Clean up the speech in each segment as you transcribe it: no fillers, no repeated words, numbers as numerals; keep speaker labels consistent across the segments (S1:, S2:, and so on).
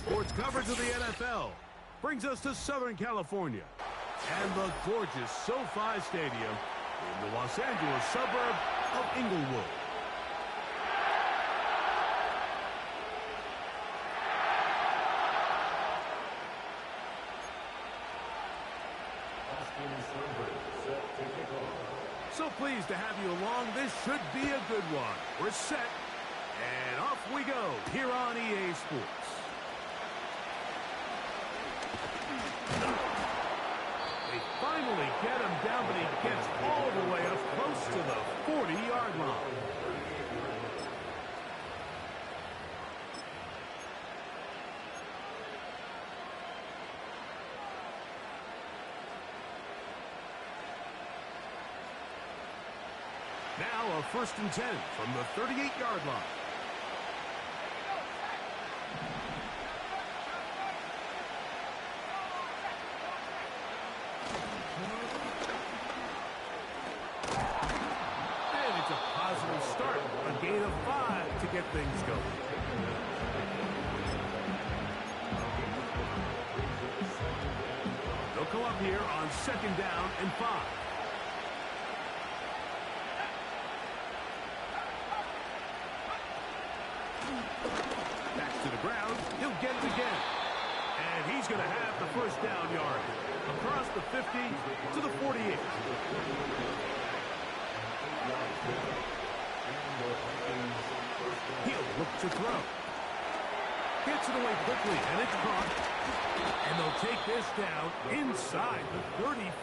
S1: Sports coverage of the NFL brings us to Southern California and the gorgeous SoFi Stadium in the Los Angeles suburb of Inglewood. So pleased to have you along. This should be a good one. We're set, and off we go here on EA Sports. They finally get him down, but he gets all the way up close to the 40-yard line. Now a 1st and 10 from the 38-yard line. And it's a positive start. A gain of 5 to get things going. They'll come up here on 2nd down and 5. To the ground, he'll get it again. And he's going to have the 1st down yard. Across the 50 to the 48. He'll look to throw. Gets it away quickly, and it's caught. And they'll take this down inside the 35.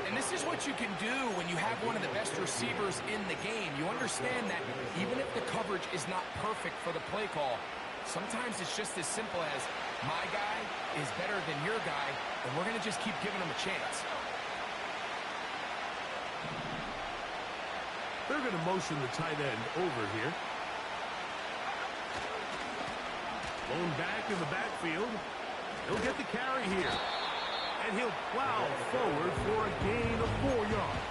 S2: And this is what you can do when you have one of the best receivers in the game. You understand that even if the coverage is not perfect for the play call, sometimes it's just as simple as my guy is better than your guy, and we're going to just keep giving him a chance.
S1: They're going to motion the tight end over here. Blown back in the backfield. He'll get the carry here. And he'll plow forward for a gain of 4 yards.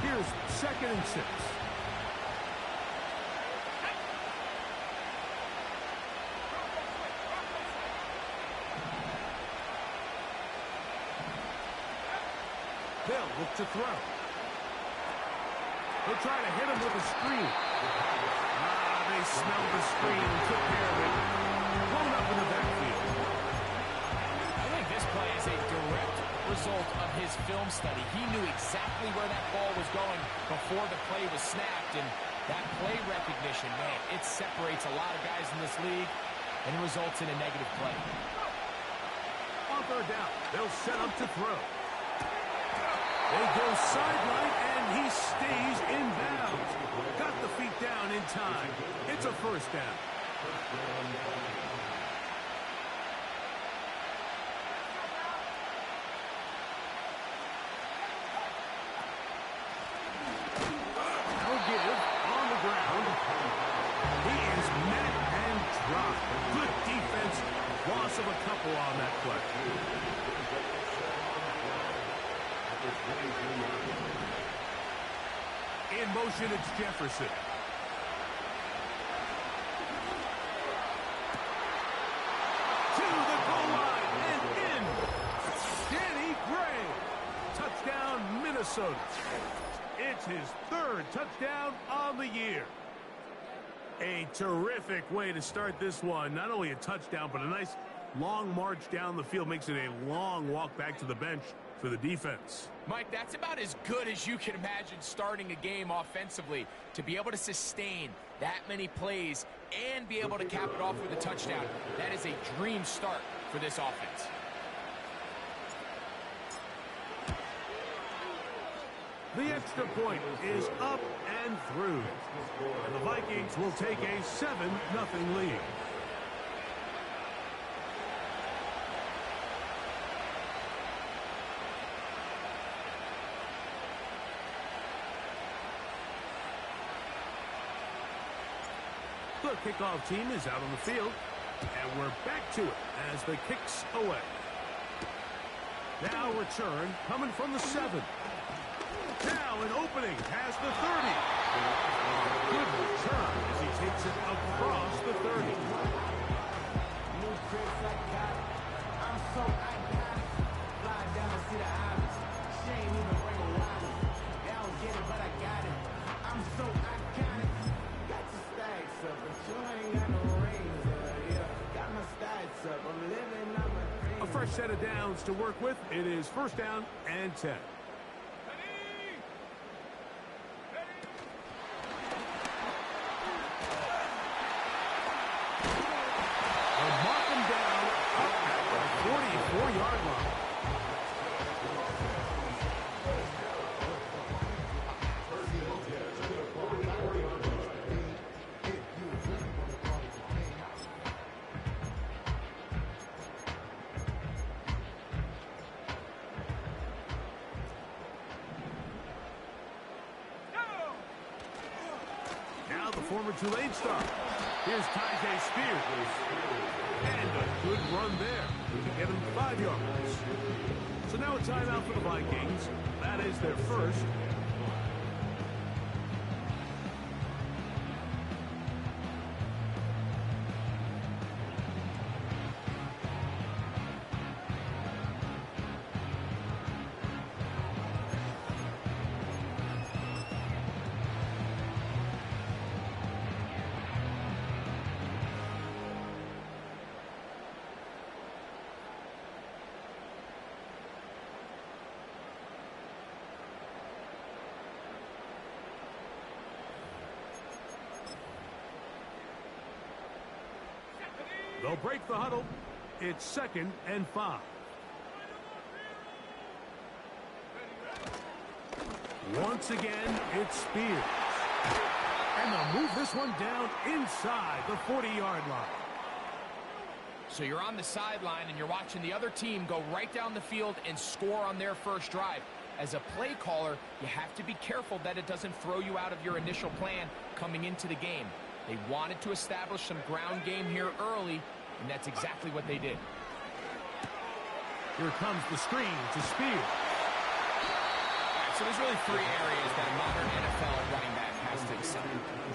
S1: Here's 2nd and 6. They'll look to throw. They'll try to hit him with a screen. They smelled the screen and took care of it. Blown up in the backfield.
S2: I think this play is a direct result of his film study. He knew exactly where that ball was going before the play was snapped. And that play recognition, man, it separates a lot of guys in this league and results in a negative play.
S1: On 3rd down, they'll set up to throw. They go sideline, and he stays in bounds. Got the feet down in time. It's a 1st down. They'll give on the ground. He is met and dropped. Good defense. Loss of a couple on that play. In motion, it's Jefferson. To the goal line and in. Danny Gray. Touchdown, Minnesota. It's his 3rd touchdown on the year. A terrific way to start this one. Not only a touchdown, but a nice long march down the field. Makes it a long walk back to the bench for the defense.
S2: Mike, that's about as good as you can imagine starting a game offensively. To be able to sustain that many plays and be able to cap it off with a touchdown, that is a dream start for this offense.
S1: The extra point is up and through. And the Vikings will take a 7-0 lead. The kickoff team is out on the field, and we're back to it as the kick's away. Now return coming from the 7. Now an opening past the 30. Good return as he takes it across the 30.
S3: I'm so iconic. Fly down to see the islands. She ain't even bring a wallet. They don't get it, but I got it. I'm so iconic. Got your stacks up, but you ain't got no rings. Yeah, got my stacks up. I'm living on my dreams.
S1: A fresh set of downs to work with. It is first down and 10. Mark him down up at the 44-yard line. Now the former Tulane star. Here's Tyjae Spears. And a good run there. We can get him 5 yards. So now a timeout for the Vikings. That is their first. They'll break the huddle. It's 2nd and 5. Once again, it's Spears. And they'll move this one down inside the 40-yard line.
S2: So you're on the sideline and you're watching the other team go right down the field and score on their first drive. As a play caller, you have to be careful that it doesn't throw you out of your initial plan coming into the game. They wanted to establish some ground game here early, and that's exactly what they did.
S1: Here comes the screen to Spears.
S2: All right, so there's really 3 areas that a modern NFL running back has to excel.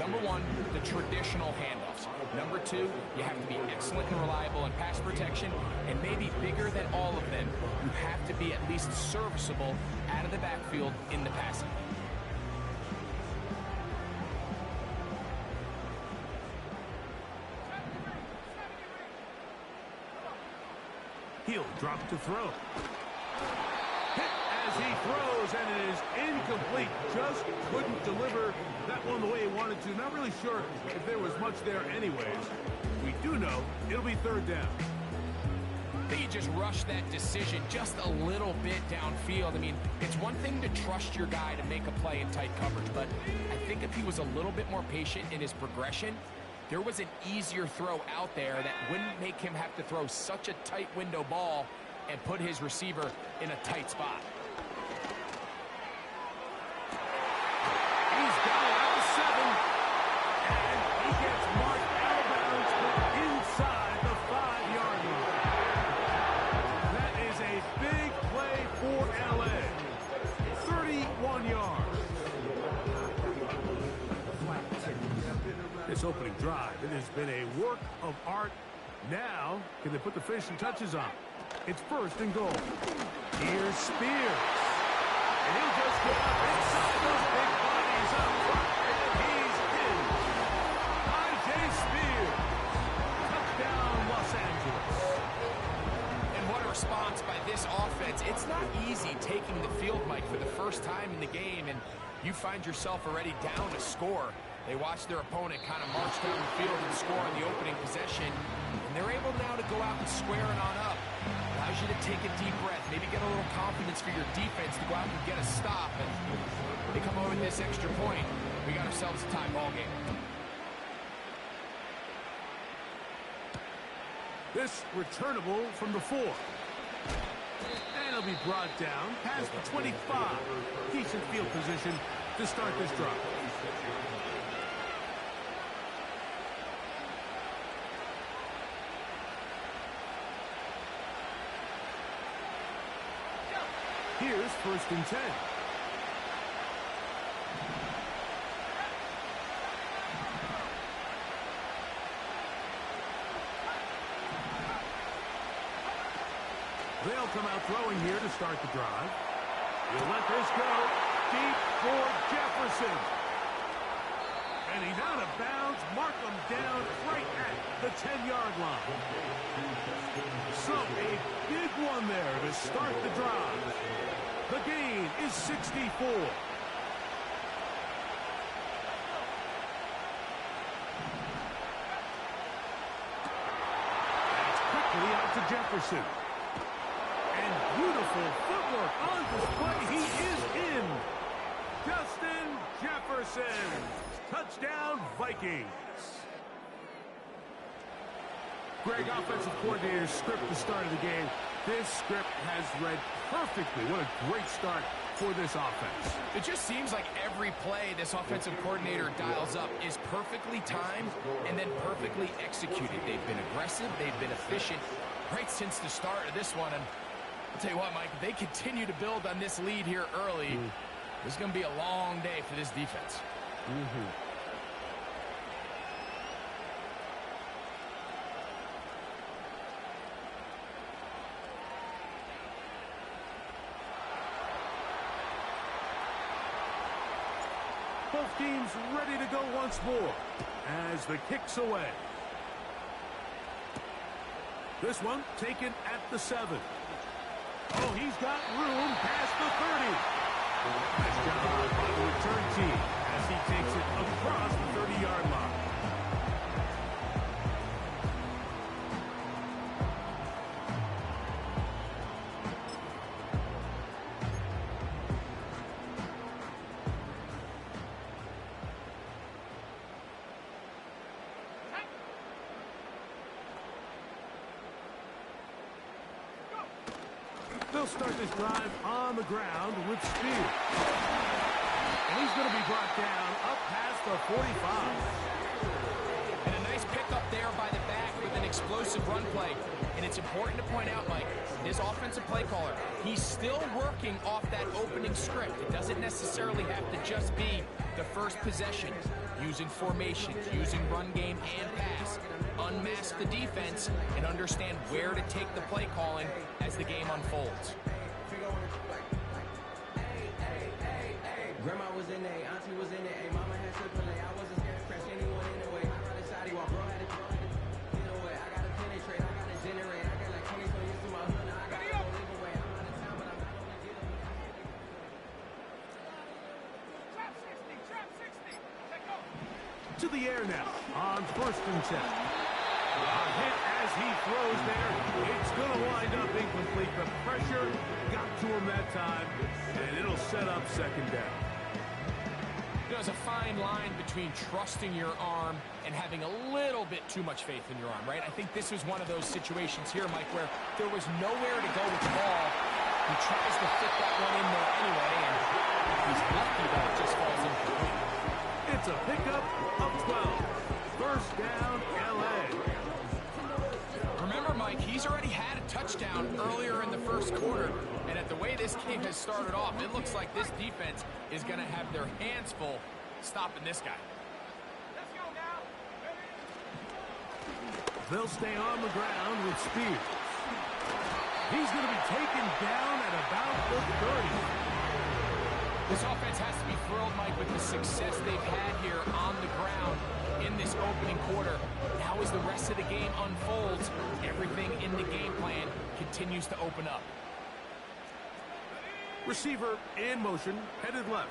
S2: Number 1, the traditional handoffs. Number 2, you have to be excellent and reliable in pass protection, and maybe bigger than all of them, you have to be at least serviceable out of the backfield in the passing.
S1: He'll drop to throw. Hit as he throws, and it is incomplete. Just couldn't deliver that one the way he wanted to. Not really sure if there was much there anyways. We do know it'll be 3rd down.
S2: I think he just rushed that decision just a little bit downfield. I mean, it's one thing to trust your guy to make a play in tight coverage, but I think if he was a little bit more patient in his progression, there was an easier throw out there that wouldn't make him have to throw such a tight window ball and put his receiver in a tight spot.
S1: He's got it out to 7, and he gets marked out of bounds inside the 5-yard line. That is a big play for LA. 31 yards. This opening drive, it has been a work of art. Now, can they put the finishing touches on? It's 1st and goal. Here's Spears. And he'll just get up inside those big bodies up front, and he's in. Tyjae Spears. Touchdown, Los Angeles.
S2: And what a response by this offense. It's not easy taking the field, Mike, for the first time in the game, and you find yourself already down a score. They watch their opponent kind of march down the field and score on the opening possession. And they're able now to go out and square it on up. Allows you to take a deep breath, maybe get a little confidence for your defense to go out and get a stop. And they come over with this extra point. We got ourselves a tie ball game.
S1: This returnable from the 4. And it'll be brought down past the 25. Decent field position to start this drive. first and 10. They'll come out throwing here to start the drive. He'll let this go deep for Jefferson. And he's out of bounds. Mark him down right at the 10-yard line. So a big one there to start the drive. The gain is 64. That's quickly out to Jefferson. And beautiful footwork on display. He is in. Justin Jefferson. Touchdown, Vikings. Greg, offensive coordinator's script to start of the game. This script has read perfectly. What a great start for this offense.
S2: It just seems like every play this offensive coordinator dials up is perfectly timed and then perfectly executed. They've been aggressive. They've been efficient right since the start of this one. And I'll tell you what, Mike, if they continue to build on this lead here early, this is going to be a long day for this defense.
S1: Both teams ready to go once more as the kick's away. This one taken at the 7. Oh, he's got room past the 30. Nice job by the return team as he takes it across the 30-yard line. They'll start this drive on the ground with speed. And he's going to be brought down up past the 45.
S2: And a nice pickup there by the back with an explosive run play. And it's important to point out, Mike, this offensive play caller, he's still working off that opening script. It doesn't necessarily have to just be the first possession. Using formations, using run game and pass. Unmask the defense and understand where to take the play calling as the game unfolds.
S3: Grandma was in there, auntie was in there, mama had to play. I wasn't scared to crash anyone in the way. I run the sidewalk, bro had to you know what? I got to penetrate, I got to generate. I got like 20 so used to my hood, now I got to go live away. I'm out of town, but I'm not gonna get them.
S2: Trap 60, let go.
S1: To the air now on first and 10. A hit as he throws there. It's going to wind up incomplete. The pressure got to him that time, and it'll set up second down.
S2: There's a fine line between trusting your arm and having a little bit too much faith in your arm, right? I think this was one of those situations here, Mike, where there was nowhere to go with the ball. He tries to fit that one in there anyway, and he's lucky that it just falls incomplete.
S1: It's a pickup of 12. First down, L.A.
S2: Remember, Mike, he's already had a touchdown earlier in the first quarter, and at the way this game has started off, it looks like this defense is going to have their hands full stopping this guy.
S4: Let's go now.
S1: They'll stay on the ground with Spears. He's going to be taken down at about the 30.
S2: This offense has to be thrilled, Mike, with the success they've had here on the ground in this opening quarter. Now as the rest of the game unfolds, everything in the game plan continues to open up.
S1: Receiver in motion, headed left.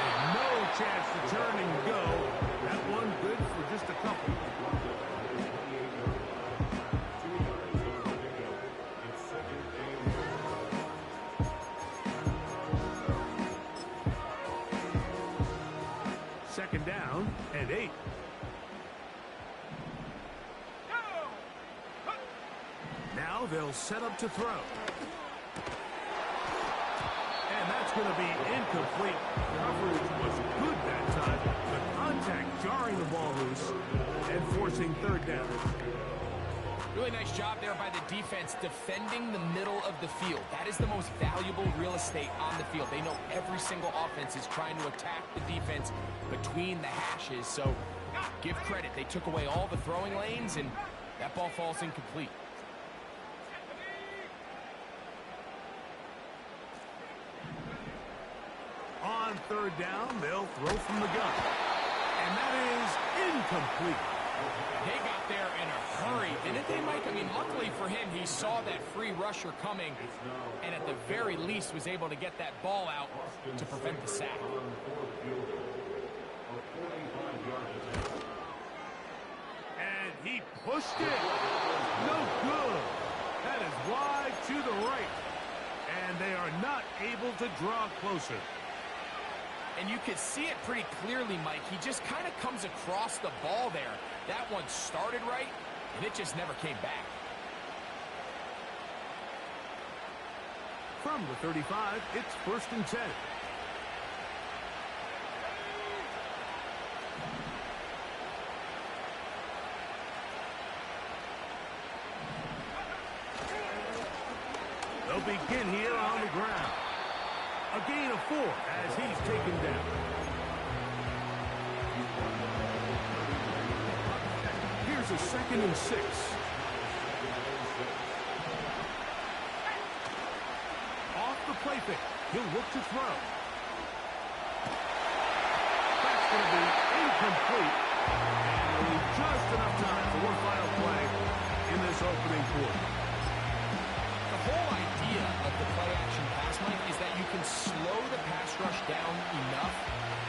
S1: And no chance to turn and go. That one good for just a couple. Second down and 8. Now they'll set up to throw. And that's going to be incomplete. Coverage was good that time. The contact jarring the ball loose and forcing third down.
S2: Really nice job there by the defense defending the middle of the field. That is the most valuable real estate on the field. They know every single offense is trying to attack the defense between the hashes. So give credit. They took away all the throwing lanes, and that ball falls incomplete.
S1: On third down, they'll throw from the gun. And that is incomplete.
S2: They got there in a hurry, didn't they, Mike? I mean, luckily for him, he saw that free rusher coming and at the very least was able to get that ball out to prevent the sack.
S1: And he pushed it. No good. That is wide to the right. And they are not able to draw closer.
S2: And you could see it pretty clearly, Mike. He just kind of comes across the ball there. That one started right, and it just never came back.
S1: From the 35, it's 1st and 10. They'll begin here on the ground. A gain of 4 as he's taken down. Here's a 2nd and 6. Off the play fake. He'll look to throw. That's going to be incomplete. And we'll leave just enough time for one final play in this opening quarter.
S2: The whole idea of the play-action pass, Mike, is that you can slow the pass rush down enough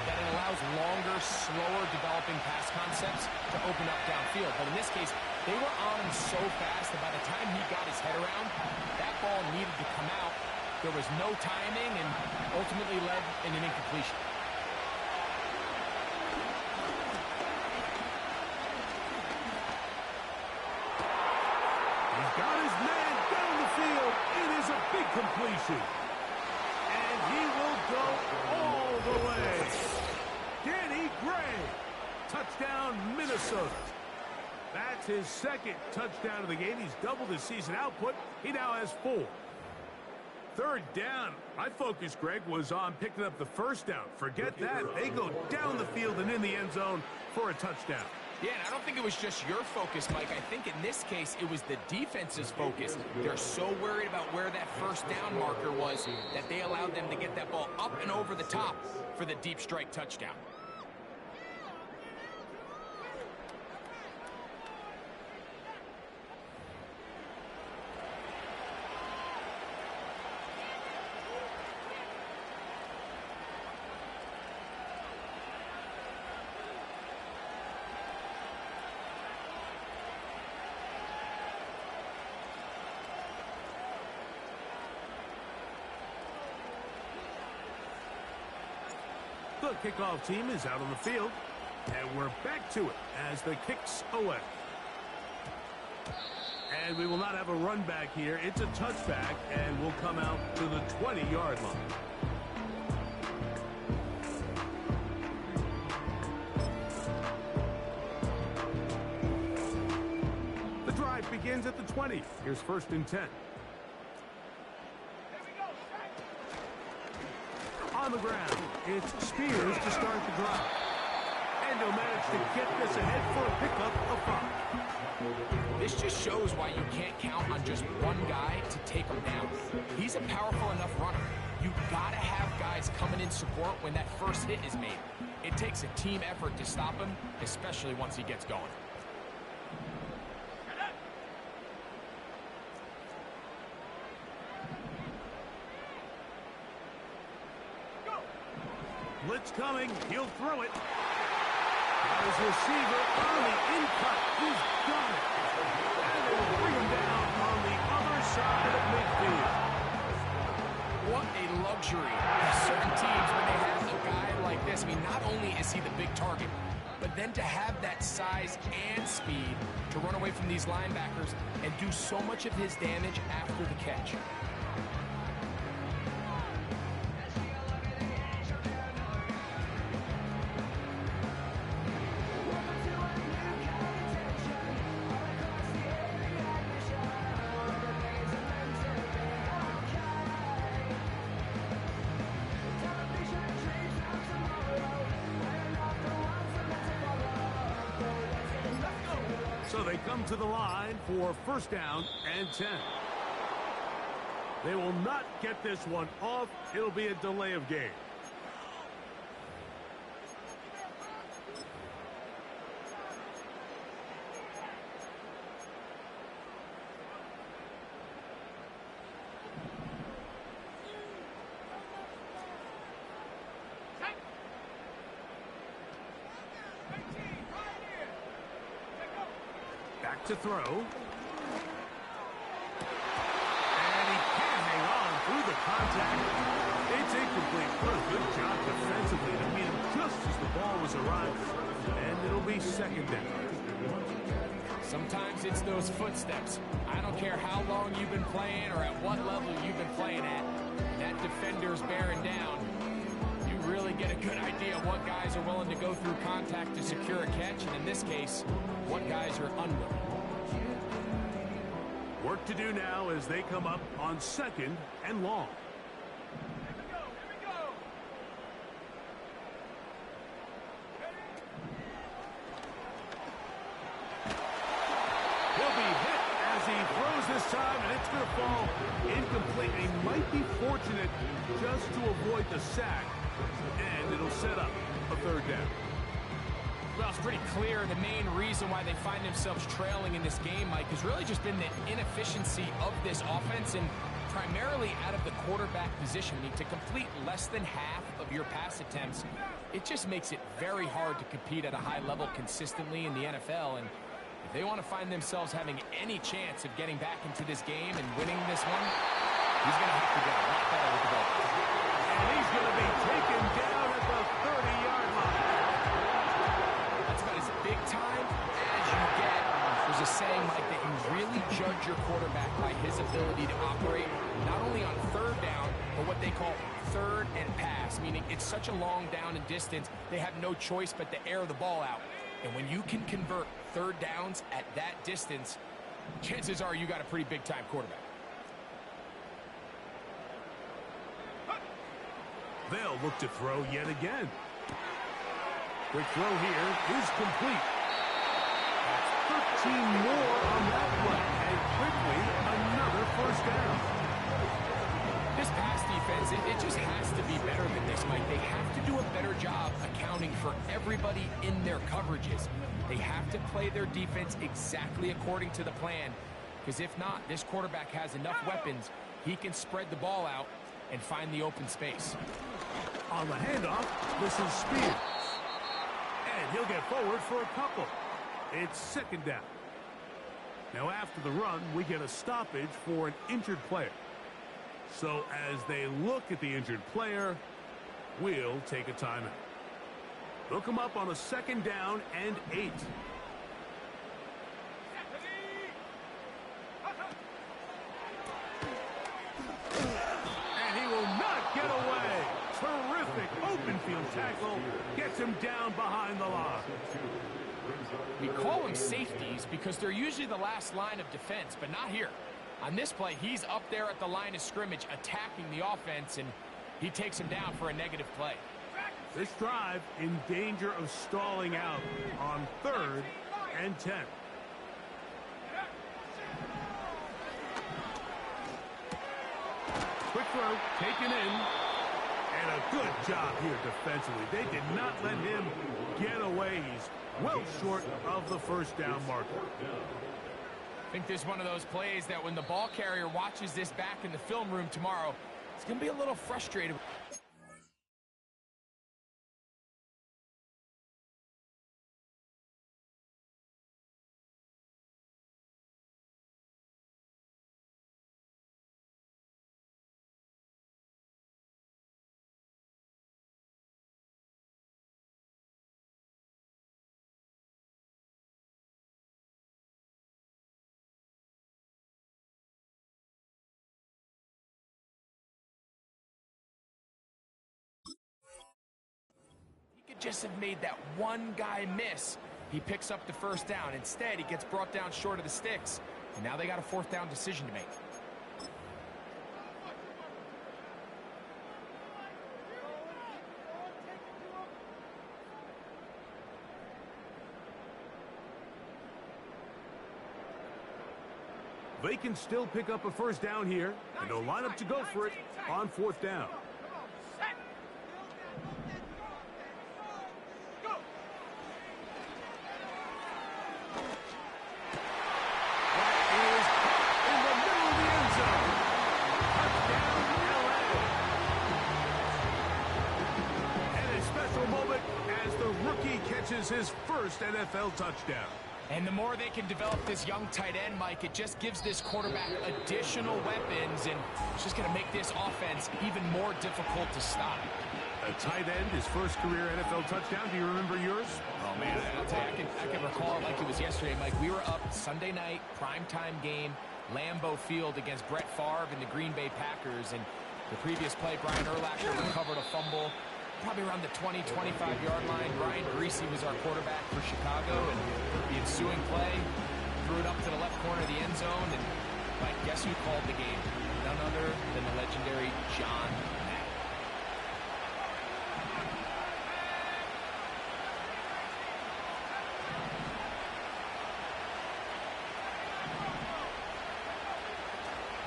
S2: that it allows longer, slower developing pass concepts to open up downfield. But in this case, they were on him so fast that by the time he got his head around, that ball needed to come out. There was no timing and ultimately led in an incompletion.
S1: He's got his man down the field. It is a big completion. And he will go all the way. Danny Gray. Touchdown, Minnesota. That's his 2nd touchdown of the game. He's doubled his season output. He now has 4. 3rd down. My focus, Greg, was on picking up the 1st down. Forget that. They go down the field and in the end zone for a touchdown.
S2: Yeah, and I don't think it was just your focus, Mike. I think in this case, it was the defense's focus. They're so worried about where that 1st down marker was that they allowed them to get that ball up and over the top for the deep strike touchdown.
S1: The kickoff team is out on the field, and we're back to it as the kick's away. And we will not have a run back here. It's a touchback, and we'll come out to the 20-yard line. The drive begins at the 20. Here's 1st and 10. On the ground, it's Spears to start the drive. And he'll manage to get this ahead for a pickup of 5.
S2: This just shows why you can't count on just one guy to take him down. He's a powerful enough runner. You gotta have guys coming in support when that first hit is made. It takes a team effort to stop him, especially once he gets going.
S1: Blitz coming. He'll throw it. Got his receiver on the in-cut. He's got it. And they will bring him down on the other side of midfield.
S2: What a luxury. Certain teams, when they have a guy like this, I mean, not only is he the big target, but then to have that size and speed to run away from these linebackers and do so much of his damage after the catch.
S1: So they come to the line for first down and 10. They will not get this one off. It'll be a delay of game. Back to throw. And he can't hang on through the contact. It's incomplete. What a good job defensively to meet him just as the ball was arriving. And it'll be second down.
S2: Sometimes it's those footsteps. I don't care how long you've been playing or at what level you've been playing at. That defender's bearing down. You really get a good idea of what guys are willing to go through contact to secure a catch, and in this case, what guys are unwilling.
S1: Work to do now as they come up on second and long. He'll be hit as he throws this time, and it's going to fall incomplete. He might be fortunate just to avoid the sack, and it'll set up a third down.
S2: Well, it's pretty clear the main reason why they find themselves trailing in this game, Mike, has really just been the inefficiency of this offense and primarily out of the quarterback position. I mean, to complete less than half of your pass attempts, it just makes it very hard to compete at a high level consistently in the NFL. And if they want to find themselves having any chance of getting back into this game and winning this one, he's going to have to get a lot better with the ball.
S1: And he's going to be taken down at the 30-yard line.
S2: That's about as big time as you get. There's a saying, Mike, that you really judge your quarterback by his ability to operate not only on third down, but what they call third and pass, meaning it's such a long down and distance, they have no choice but to air the ball out. And when you can convert third downs at that distance, chances are you got a pretty big-time quarterback.
S1: They'll look to throw yet again. Quick throw here is complete. That's 13 more on that play, and quickly another first down.
S2: This pass defense, it just has to be better than this, Mike. They have to do a better job accounting for everybody in their coverages. They have to play their defense exactly according to the plan, because if not, this quarterback has enough weapons, he can spread the ball out and find the open space.
S1: On the handoff, this is Spears. And he'll get forward for a couple. It's second down. Now after the run, we get a stoppage for an injured player. So as they look at the injured player, we'll take a timeout. They'll come up on a second down and 8. And he will not get away. Terrific open field tackle. Gets him down behind the line.
S2: We call them safeties because they're usually the last line of defense, but not here. On this play, he's up there at the line of scrimmage attacking the offense, and he takes him down for a negative play.
S1: This drive in danger of stalling out on 3rd and 10. Quick throw, taken in. And a good job here defensively. They did not let him get away. He's well short of the first down marker.
S2: I think this is one of those plays that when the ball carrier watches this back in the film room tomorrow, it's going to be a little frustrated. Just have made that one guy miss. He picks up the first down. Instead, he gets brought down short of the sticks. And now they got a 4th down decision to make.
S1: They can still pick up a first down here, and they'll line up to go for it on fourth down. His first NFL touchdown.
S2: And the more they can develop this young tight end, Mike, it just gives this quarterback additional weapons, and it's just going to make this offense even more difficult to stop.
S1: A tight end, his first career NFL touchdown. Do you remember yours?
S2: Oh, man, I'll tell you, I can recall it like it was yesterday, Mike. We were up Sunday night, primetime game, Lambeau Field against Brett Favre and the Green Bay Packers, and the previous play, Brian Urlacher recovered a fumble probably around the 20, 25-yard line. Brian Greasy was our quarterback for Chicago, and the ensuing play threw it up to the left corner of the end zone, and Mike, guess who called the game? None other than the legendary John Madden.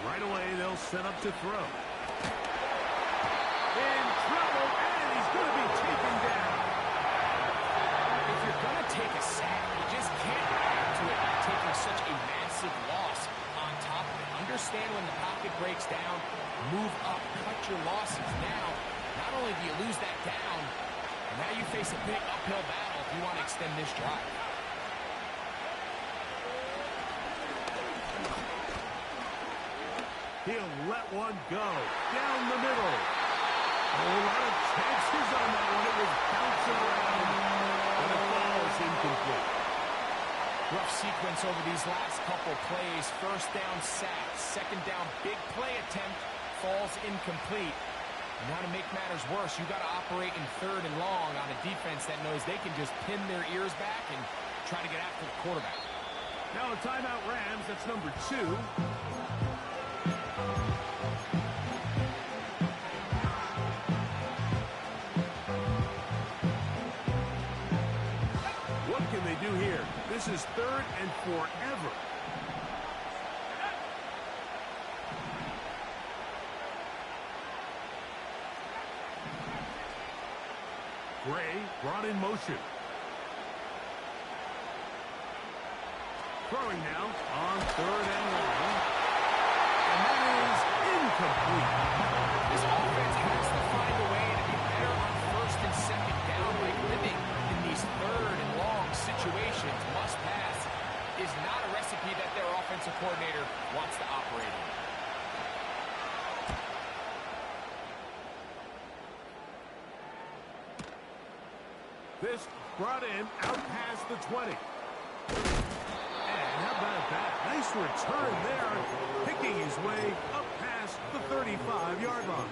S1: Right away, they'll set up to throw. In trouble, and he's going to be taken down.
S2: If you're going to take a sack, you just can't add to it by taking such a massive loss on top of it. Understand when the pocket breaks down, move up, cut your losses. Now, not only do you lose that down, but now you face a big uphill battle if you want to extend this drive.
S1: He'll let one go down the middle. A lot of chances on that one. It was bouncing around, but it falls incomplete.
S2: Rough sequence over these last couple plays. First down sack, second down big play attempt, falls incomplete. And now to make matters worse, you got to operate in third and long on a defense that knows they can just pin their ears back and try to get after the quarterback.
S1: Now a timeout Rams, that's number 2. What can they do here? This is third and forever. Gray brought in motion. Throwing now on third and long. And that is incomplete.
S2: This offense has to find a way to be better on first and second down. Like living in these third and long situations, must pass, is not a recipe that their offensive coordinator wants to operate in.
S1: This brought in out past the 20. And how about that? Nice return there, picking his way up past the 35-yard line.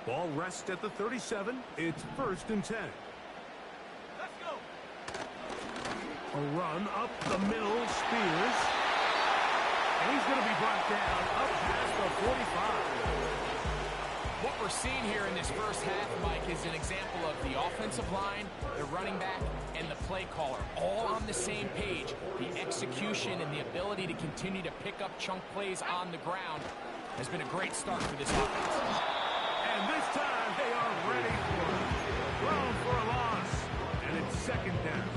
S1: Ball rests at the 37. It's first and 10.
S4: Let's go.
S1: A run up the middle, Spears. And he's going to be brought down up past the 45.
S2: What we're seeing here in this first half, Mike, is an example of the offensive line, the running back, and the play caller all on the same page. The execution and the ability to continue to pick up chunk plays on the ground has been a great start for this offense.
S1: And this time they are ready for it. Thrown for a loss. And it's second down.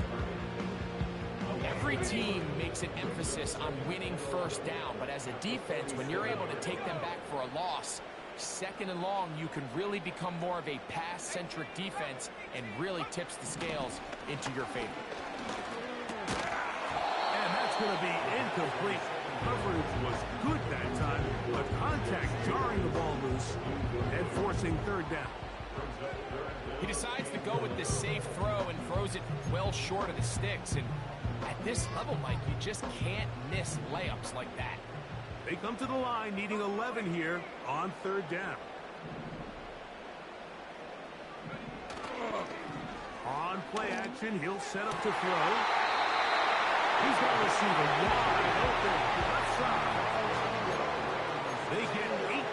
S2: Every team makes an emphasis on winning first down, but as a defense, when you're able to take them back for a loss, second and long, you can really become more of a pass-centric defense and really tips the scales into your favor.
S1: And that's going to be incomplete. Coverage was good that time, but contact jarring the ball loose and forcing third down.
S2: He decides to go with this safe throw and throws it well short of the sticks. And at this level, Mike, you just can't miss layups like that.
S1: They come to the line needing 11 here on third down. On play action, he'll set up to throw. He's got a receiver wide open left side. They get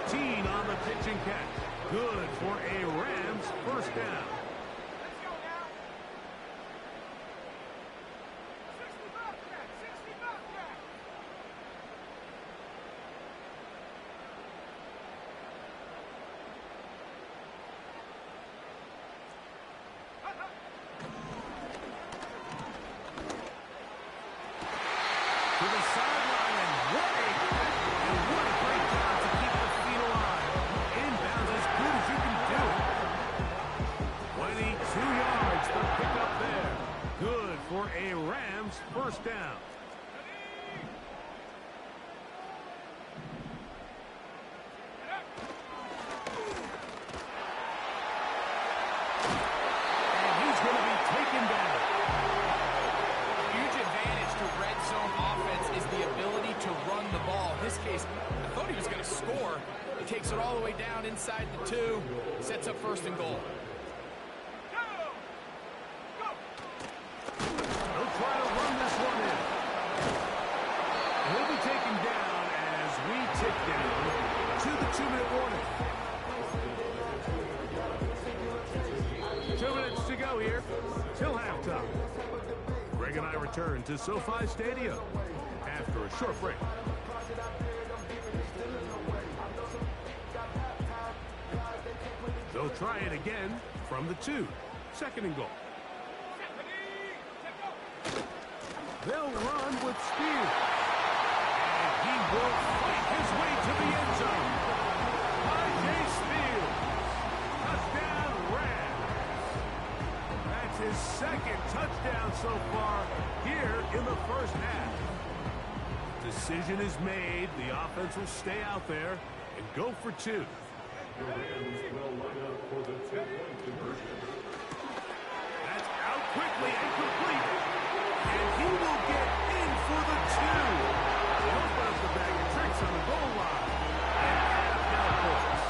S1: 18 on the pitch and catch. Good for a Rams first down.
S4: Let's go now. 60 Bobcat, 60 Bobcat.
S1: To the sideline, and what a catch, and what a great job to keep the feet alive. Inbounds as good as you can do it. 22 yards to pick up there. Good for a Rams first down. And he's going to be taken down.
S2: Huge advantage to red zone offense is the ability to run the ball. In this case, I thought he was going to score. He takes it all the way down inside the 2, sets up first and goal.
S1: They'll try to run this one in. He'll be taken down as we tick down to the 2-minute warning. 2 minutes to go here till halftime. Greg and I return to SoFi Stadium after a short break. They'll try it again from the 2. Second and goal. They'll run with speed. And he will fight his way to the end zone. I.J. Spears. Touchdown, Rams. That's his second touchdown so far here in the first half. Decision is made. The offense will stay out there and go for 2. That's out quickly and complete. And he will get in for the 2. He'll put up the bag of tricks on the goal line. And half now points.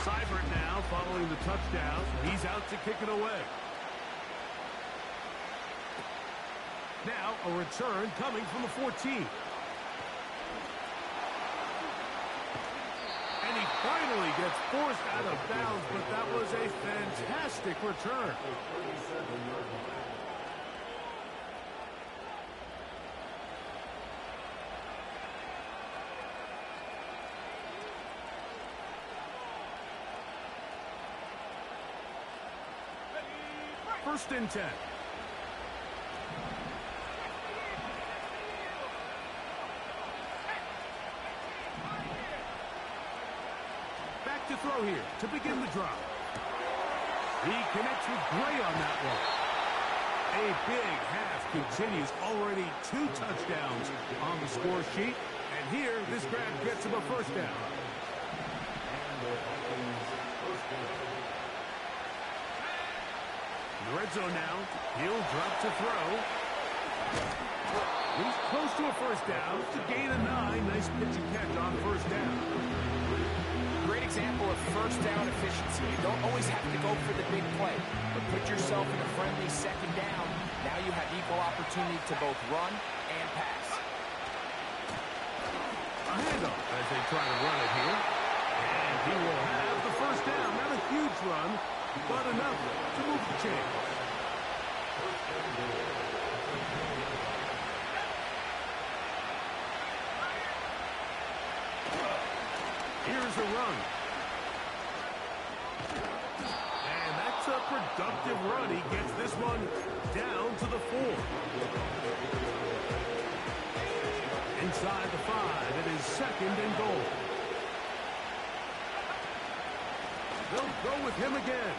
S1: Seibert now following the touchdown. He's out to kick it away. Now a return coming from the 14. And he finally gets forced out of bounds, but that was a fantastic return. First and 10. Back to throw here to begin the drive. He connects with Gray on that one. A big half continues. Already 2 touchdowns on the score sheet. And here, this grab gets him a first down. In the red zone now. He'll drop to throw. He's close to a first down to gain a 9. Nice pitch and catch on first down.
S2: Great example of first down efficiency. You don't always have to go for the big play, but put yourself in a friendly second down. Now you have equal opportunity to both run and pass.
S1: A handoff as they try to run it here. And he will have the first down. Not a huge run, but enough to move the chains. Here's a run. And that's a productive run. He gets this one down to the 4. Inside the 5, it is second and goal. They'll go with him again.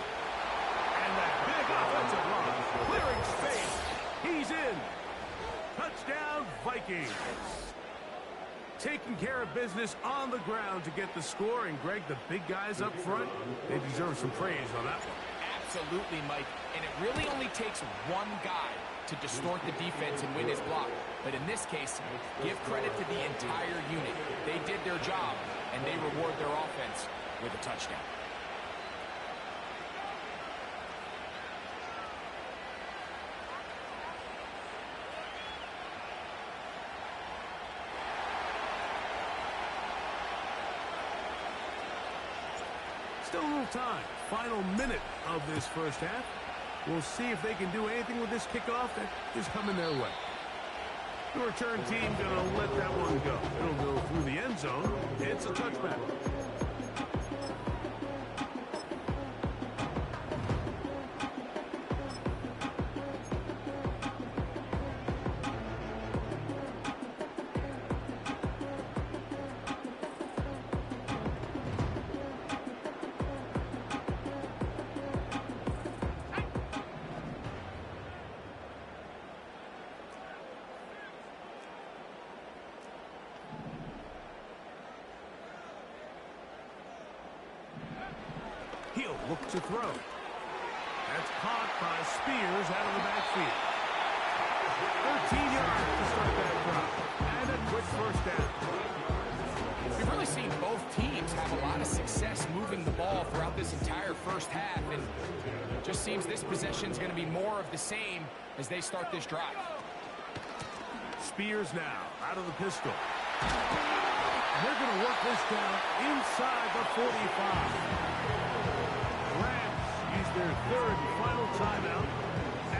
S1: And that big offensive run, clearing space. He's in. Touchdown, Vikings. Taking care of business on the ground to get the score. And, Greg, the big guys up front, they deserve some praise on that one.
S2: Absolutely, Mike. And it really only takes one guy to distort the defense and win his block. But in this case, give credit to the entire unit. They did their job, and they reward their offense with a touchdown.
S1: Still a little time. Final minute of this first half. We'll see if they can do anything with this kickoff that is coming their way. The return team going to let that one go. It'll go through the end zone. It's a touchback. He'll look to throw. That's caught by Spears out of the backfield. 13 yards to start that drive. And a quick first down.
S2: We've really seen both teams have a lot of success moving the ball throughout this entire first half, and it just seems this possession is going to be more of the same as they start this drive.
S1: Spears now out of the pistol. They're going to work this down inside the 45. Rams use their third and final timeout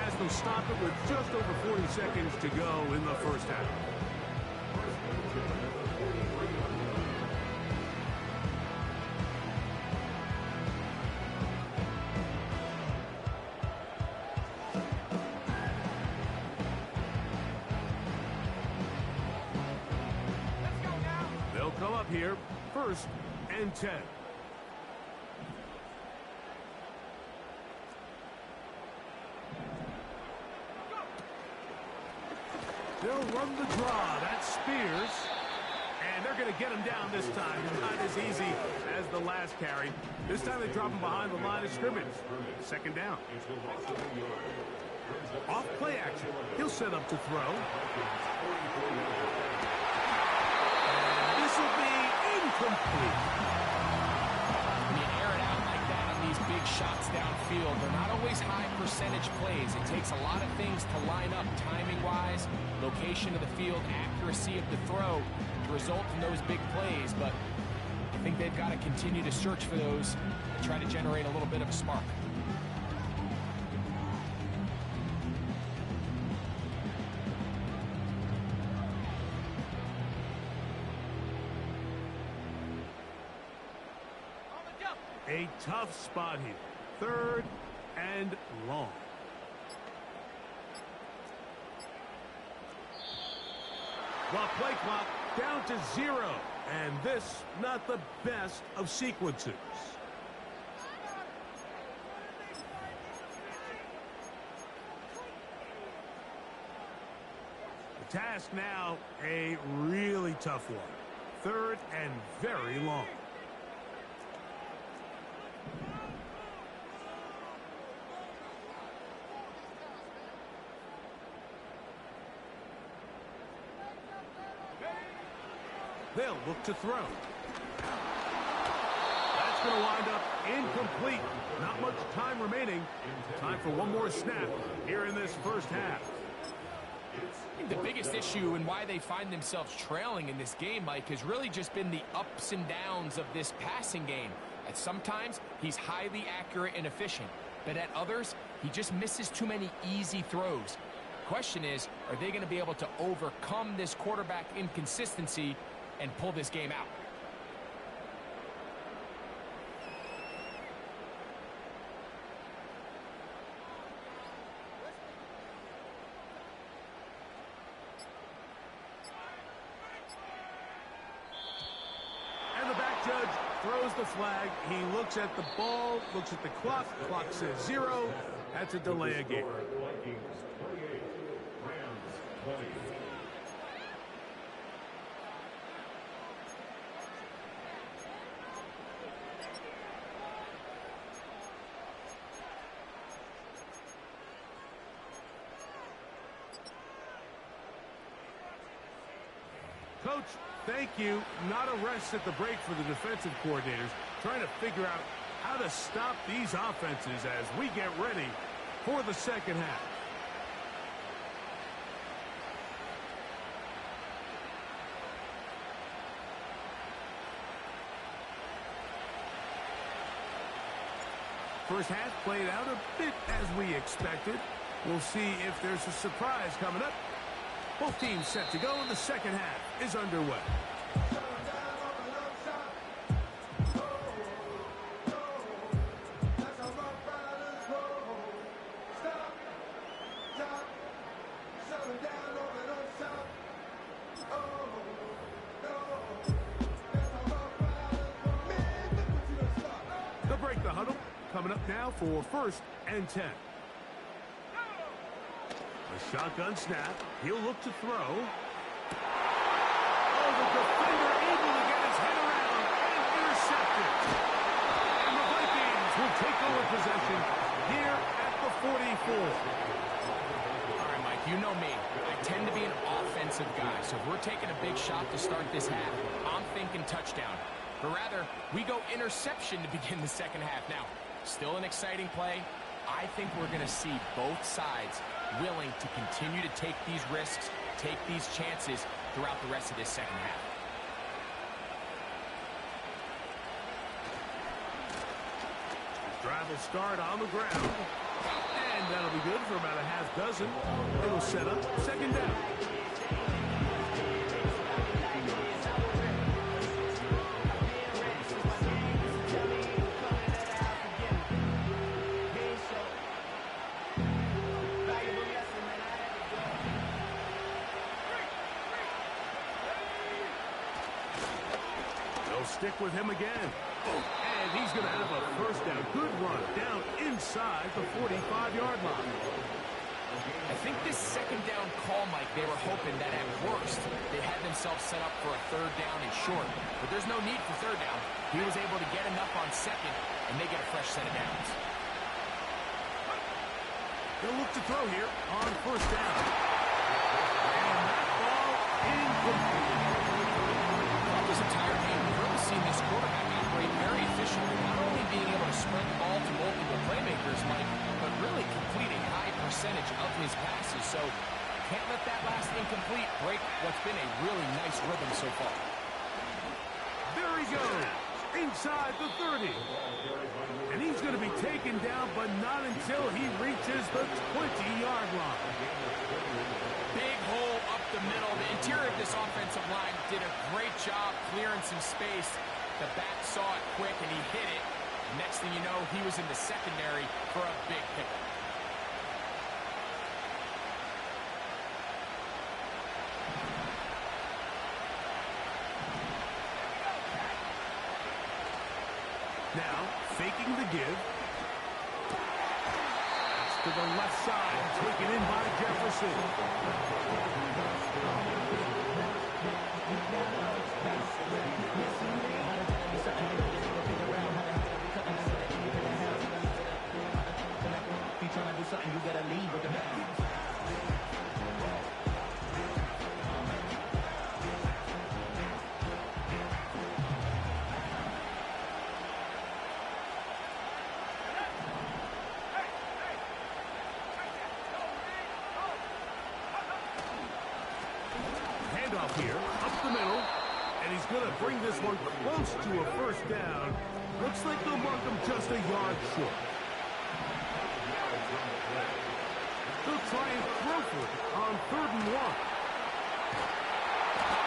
S1: as they'll stop it with just over 40 seconds to go in the first half. They'll come up here, 1st and 10. They'll run the draw. That's Spears. And they're going to get him down this time. Not as easy as the last carry. This time they drop him behind the line of scrimmage. 2nd down. Off play action. He'll set up to throw. This will be incomplete.
S2: When you air it out like that on these big shots downfield, they're not always high percentage plays. It takes a lot of things to line up timing-wise, location of the field, accuracy of the throw to result in those big plays. But I think they've got to continue to search for those and try to generate a little bit of a spark.
S1: A tough spot here. 3rd and long. The play clock down to 0. And this, not the best of sequences. The task now, a really tough one. 3rd and very long. They'll look to throw. That's going to wind up incomplete. Not much time remaining. Time for one more snap here in this first half.
S2: I think the biggest issue and why they find themselves trailing in this game, Mike, has really just been the ups and downs of this passing game. At sometimes, he's highly accurate and efficient, but at others, he just misses too many easy throws. The question is, are they going to be able to overcome this quarterback inconsistency and pull this game out?
S1: And the back judge throws the flag. He looks at the ball, looks at the clock. Clock says 0. That's a delay of game. Coach, thank you. Not a rest at the break for the defensive coordinators, trying to figure out how to stop these offenses as we get ready for the second half. first half played out a bit as we expected. We'll see if there's a surprise coming up. Both teams set to go. The second half is underway. They'll break the huddle. Coming up now for 1st and 10. A shotgun snap. He'll look to throw. Oh, the defender able to get his head around and intercepted. And the Vikings will take over possession here at the 44.
S2: All right, Mike, you know me. I tend to be an offensive guy, so if we're taking a big shot to start this half, I'm thinking touchdown. But rather, we go interception to begin the second half. Now, still an exciting play. I think we're going to see both sides willing to continue to take these risks, take these chances throughout the rest of this second half.
S1: Drive will start on the ground. And that'll be good for about a half dozen. It'll set up 2nd down. Stick with him again. And he's going to have a 1st down. Good run down inside the 45-yard line.
S2: I think this 2nd down call, Mike, they were hoping that at worst they had themselves set up for a 3rd down and short. But there's no need for 3rd down. He was able to get enough on 2nd, and they get a fresh set of downs.
S1: They'll look to throw here on 1st down. And that ball incomplete.
S2: This entire game, we've really seen this quarterback operate very efficiently, not only being able to spread the ball to multiple playmakers, Mike, but really completing a high percentage of his passes. So can't let that last incomplete break what's been a really nice rhythm so far.
S1: There he goes, inside the 30. And he's going to be taken down, but not until he reaches the 20-yard line.
S2: Big hole up the middle. The interior of this offensive line did a great job clearing some space. The back saw it quick, and he hit it. Next thing you know, he was in the secondary for a big pickup.
S1: Now, faking the give. To the left side, taken in by Jefferson.
S3: Be trying to do something, you gotta leave with the
S1: Here, up the middle, and he's going to bring this one close to a 1st down. Looks like they'll mark him just a yard short. They'll try and throw for it on 3rd and 1.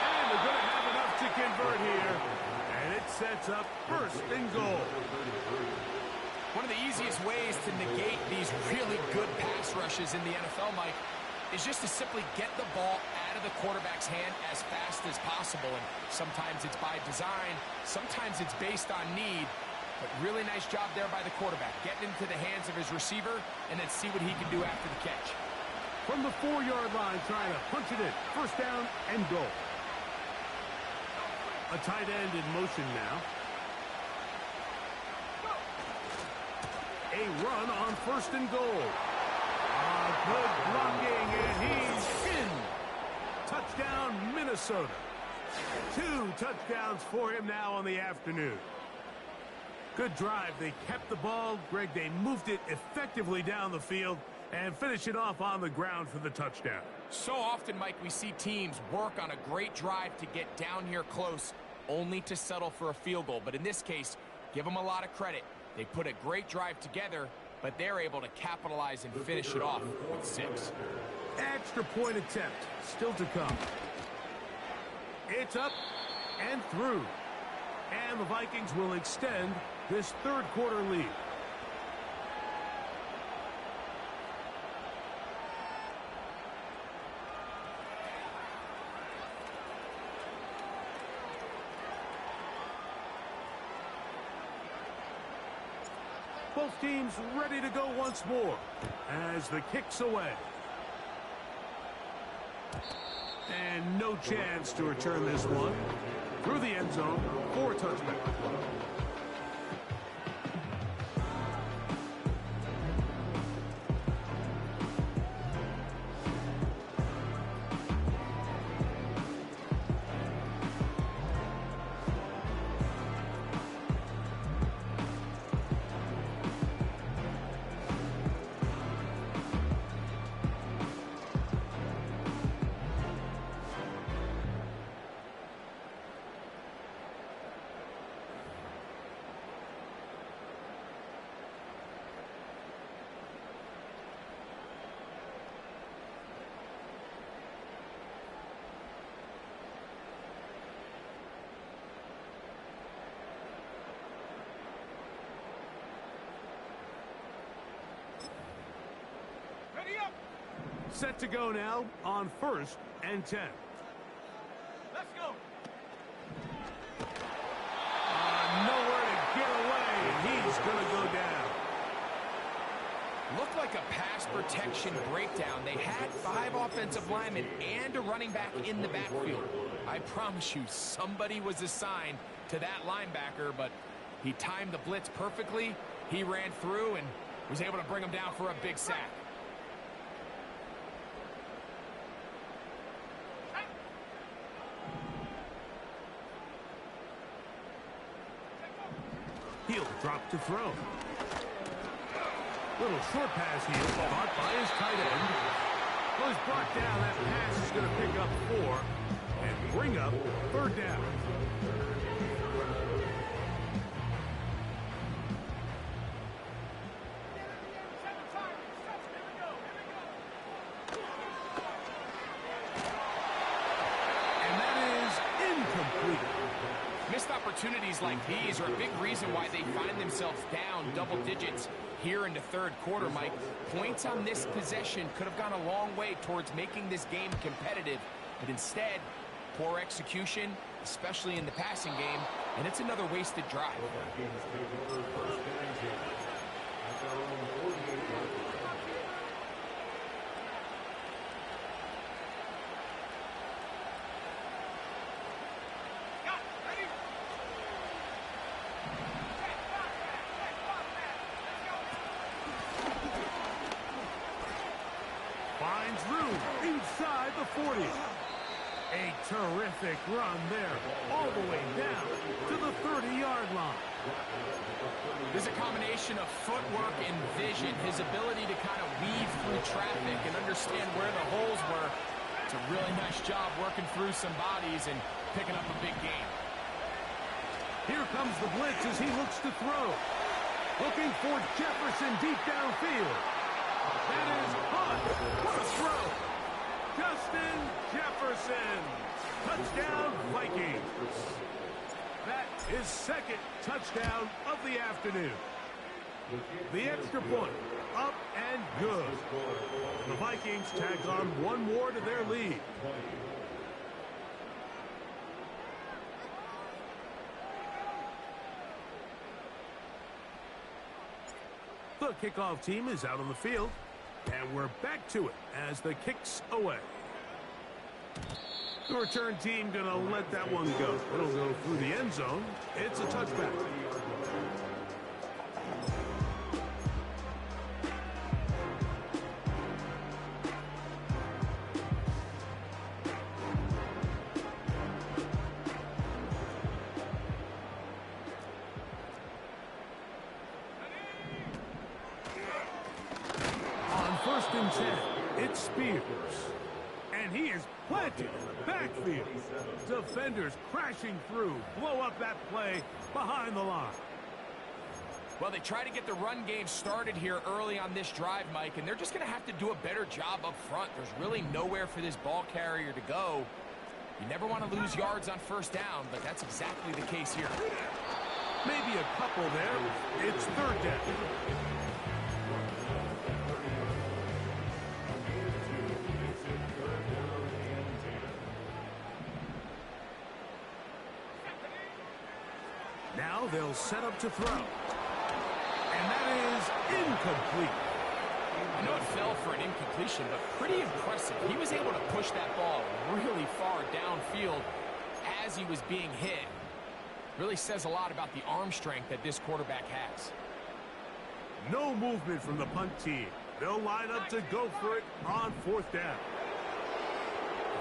S1: And they're going to have enough to convert here, and it sets up 1st and goal.
S2: One of the easiest ways to negate these really good pass rushes in the NFL, Mike, is just to simply get the ball out of the quarterback's hand as fast as possible. And sometimes it's by design, sometimes it's based on need. But really nice job there by the quarterback, getting into the hands of his receiver and then see what he can do after the catch.
S1: From the 4-yard line, trying to punch it in. 1st down and goal. A tight end in motion now. A run on 1st and goal. Good blocking, and he's in. Touchdown, Minnesota. 2 touchdowns for him now on the afternoon. Good drive. They kept the ball. Greg, they moved it effectively down the field and finish it off on the ground for the touchdown.
S2: So often, Mike, we see teams work on a great drive to get down here close, only to settle for a field goal. But in this case, give them a lot of credit. They put a great drive together, but they're able to capitalize and finish it off with 6.
S1: Extra point attempt still to come. It's up and through. And the Vikings will extend this third quarter lead. Both teams ready to go once more as the kick's away. And no chance to return this one. Through the end zone for a touchback.
S4: Ready up.
S1: Set to go now on 1st and 10.
S4: Let's go.
S1: Nowhere to get away, and he's going to go down.
S2: Looked like a pass protection breakdown. They had 5 offensive linemen and a running back in the backfield. I promise you, somebody was assigned to that linebacker, but he timed the blitz perfectly. He ran through and was able to bring him down for a big sack.
S1: He'll drop to throw. Little short pass here, caught by his tight end. Well, he's brought down. That pass is going to pick up 4 and bring up 3rd down. And that is incomplete.
S2: Missed opportunities like these are a big reason why they find themselves down double digits here in the third quarter, Mike. Points on this possession could have gone a long way towards making this game competitive, but instead, poor execution, especially in the passing game, and it's another wasted drive.
S1: Finds room inside the 40. A terrific run there, all the way down to the 30-yard line.
S2: There's a combination of footwork and vision, his ability to kind of weave through traffic and understand where the holes were. It's a really nice job working through some bodies and picking up a big gain.
S1: Here comes the blitz as he looks to throw. Looking for Jefferson deep downfield. That is Hunt. What a throw. Justin Jefferson. Touchdown, Vikings. That is 2nd touchdown of the afternoon. The extra point, up and good. The Vikings tack on 1 more to their lead. The kickoff team is out on the field, and we're back to it as the kick's away. The return team going to let that one go. It'll go through the end zone. It's a touchback. On 1st and 10, it's Spears. And he is planted in the backfield. Defenders crashing through, blow up that play behind the line.
S2: Well, they try to get the run game started here early on this drive, Mike, and they're just going to have to do a better job up front. There's really nowhere for this ball carrier to go. You never want to lose yards on first down, but that's exactly the case here.
S1: Maybe a couple there. It's third down. Now they'll set up to throw. And that is incomplete.
S2: I know it fell for an incompletion, but pretty impressive. He was able to push that ball really far downfield as he was being hit. Really says a lot about the arm strength that this quarterback has.
S1: No movement from the punt team. They'll line up to go for it on fourth down.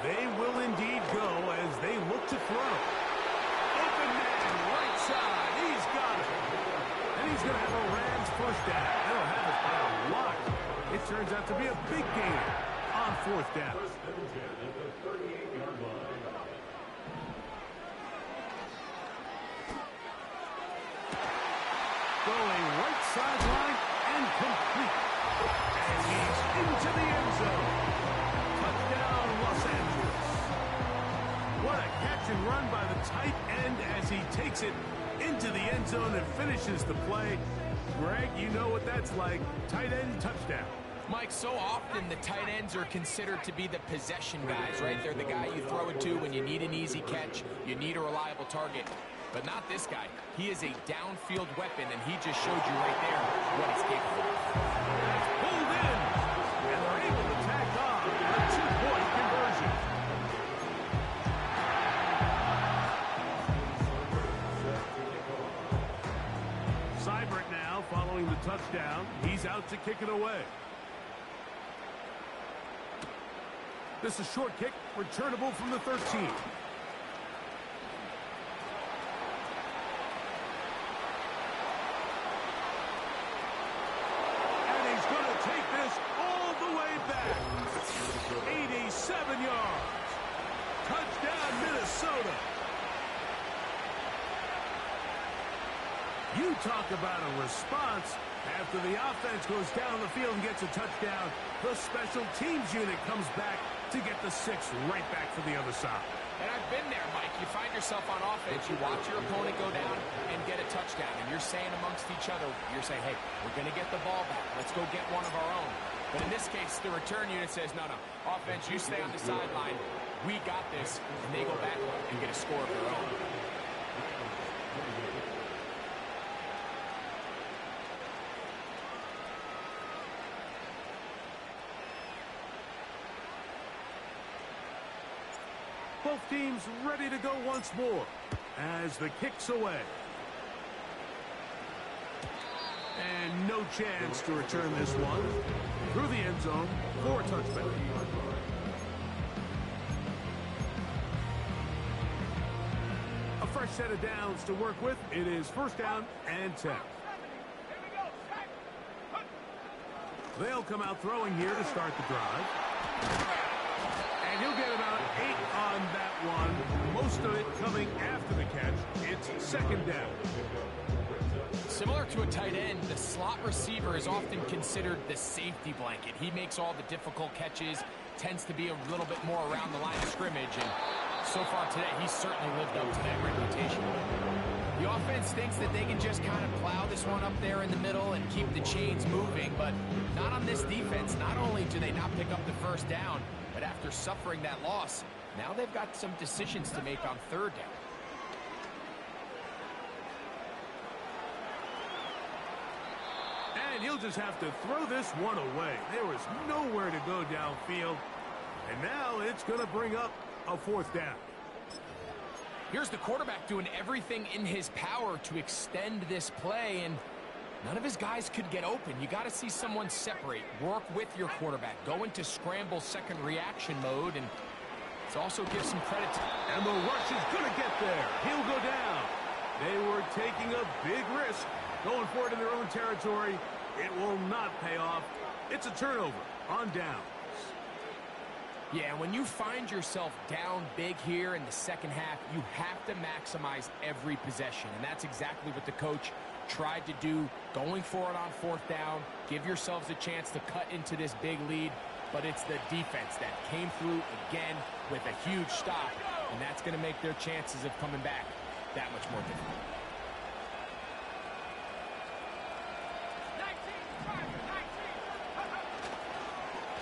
S1: They will indeed go as they look to throw. Open man, right side. He's got it. And he's going to have a Rams first down. They'll have it by a lot. It turns out to be a big gain on fourth down. Going right sideline and complete. And he's into the end zone. Touchdown, Los Angeles. What a catch and run by the tight end as he takes it into the end zone and finishes the play. Greg, you know what that's like. Tight end touchdown.
S2: Mike, so often the tight ends are considered to be the possession guys, right? They're the guy you throw it to when you need an easy catch, you need a reliable target. But not this guy. He is a downfield weapon, and he just showed you right there what he's capable of.
S1: That's pulled in, and they're able to tack on a two-point conversion. Seibert now following the touchdown. He's out to kick it away. This is a short kick, returnable from the 13. Take this all the way back. 87 yards. Touchdown, Minnesota. You talk about a response. After the offense goes down the field and gets a touchdown, the special teams unit comes back to get the 6 right back for the other side.
S2: And I've been there, Mike. You find yourself on offense, you watch your opponent go down and get a touchdown, and you're saying amongst each other, you're saying, hey, we're going to get the ball back. Let's go get one of our own. But in this case, the return unit says, no, offense, you stay on the sideline. We got this, and they go back and get a score of their own.
S1: Both teams ready to go once more as the kick's away. And no chance to return this one. Through the end zone for a touchback. A fresh set of downs to work with. It is first down and 10. They'll come out throwing here to start the drive. And he'll get about 8 on that one. Most of it coming after the catch. It's second down.
S2: Similar to a tight end, the slot receiver is often considered the safety blanket. He makes all the difficult catches, tends to be a little bit more around the line of scrimmage, and so far today, he's certainly lived up to that reputation. The offense thinks that they can just kind of plow this one up there in the middle and keep the chains moving, but not on this defense. Not only do they not pick up the first down, but after suffering that loss, now they've got some decisions to make on third down.
S1: And he'll just have to throw this one away. There was nowhere to go downfield. And now it's going to bring up a fourth down.
S2: Here's the quarterback doing everything in his power to extend this play, and none of his guys could get open. You got to see someone separate, work with your quarterback, go into scramble second reaction mode, and it also gives some credit to him.
S1: And the rush is going to get there. He'll go down. They were taking a big risk, going for it in their own territory. It will not pay off. It's a turnover on downs.
S2: Yeah, when you find yourself down big here in the second half, you have to maximize every possession. And that's exactly what the coach tried to do, going for it on fourth down. Give yourselves a chance to cut into this big lead. But it's the defense that came through again with a huge stop. And that's going to make their chances of coming back that much more difficult.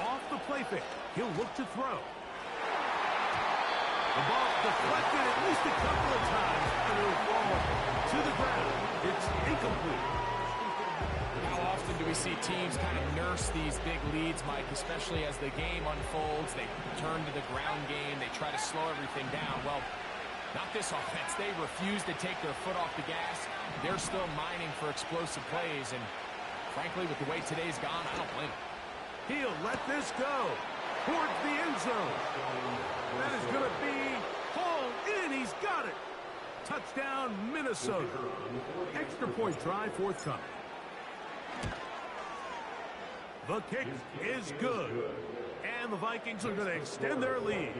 S1: Off the play fake. He'll look to throw. The ball deflected at least a couple of times, and it will fall to the ground. It's incomplete.
S2: How often do we see teams kind of nurse these big leads, Mike, especially as the game unfolds? They turn to the ground game. They try to slow everything down. Well, not this offense. They refuse to take their foot off the gas. They're still mining for explosive plays, and frankly, with the way today's gone, I don't blame them.
S1: He'll let this go towards the end zone. That is going to be hauled in. He's got it. Touchdown, Minnesota. Extra point try forthcoming. The kick is good. And the Vikings are going to extend their lead.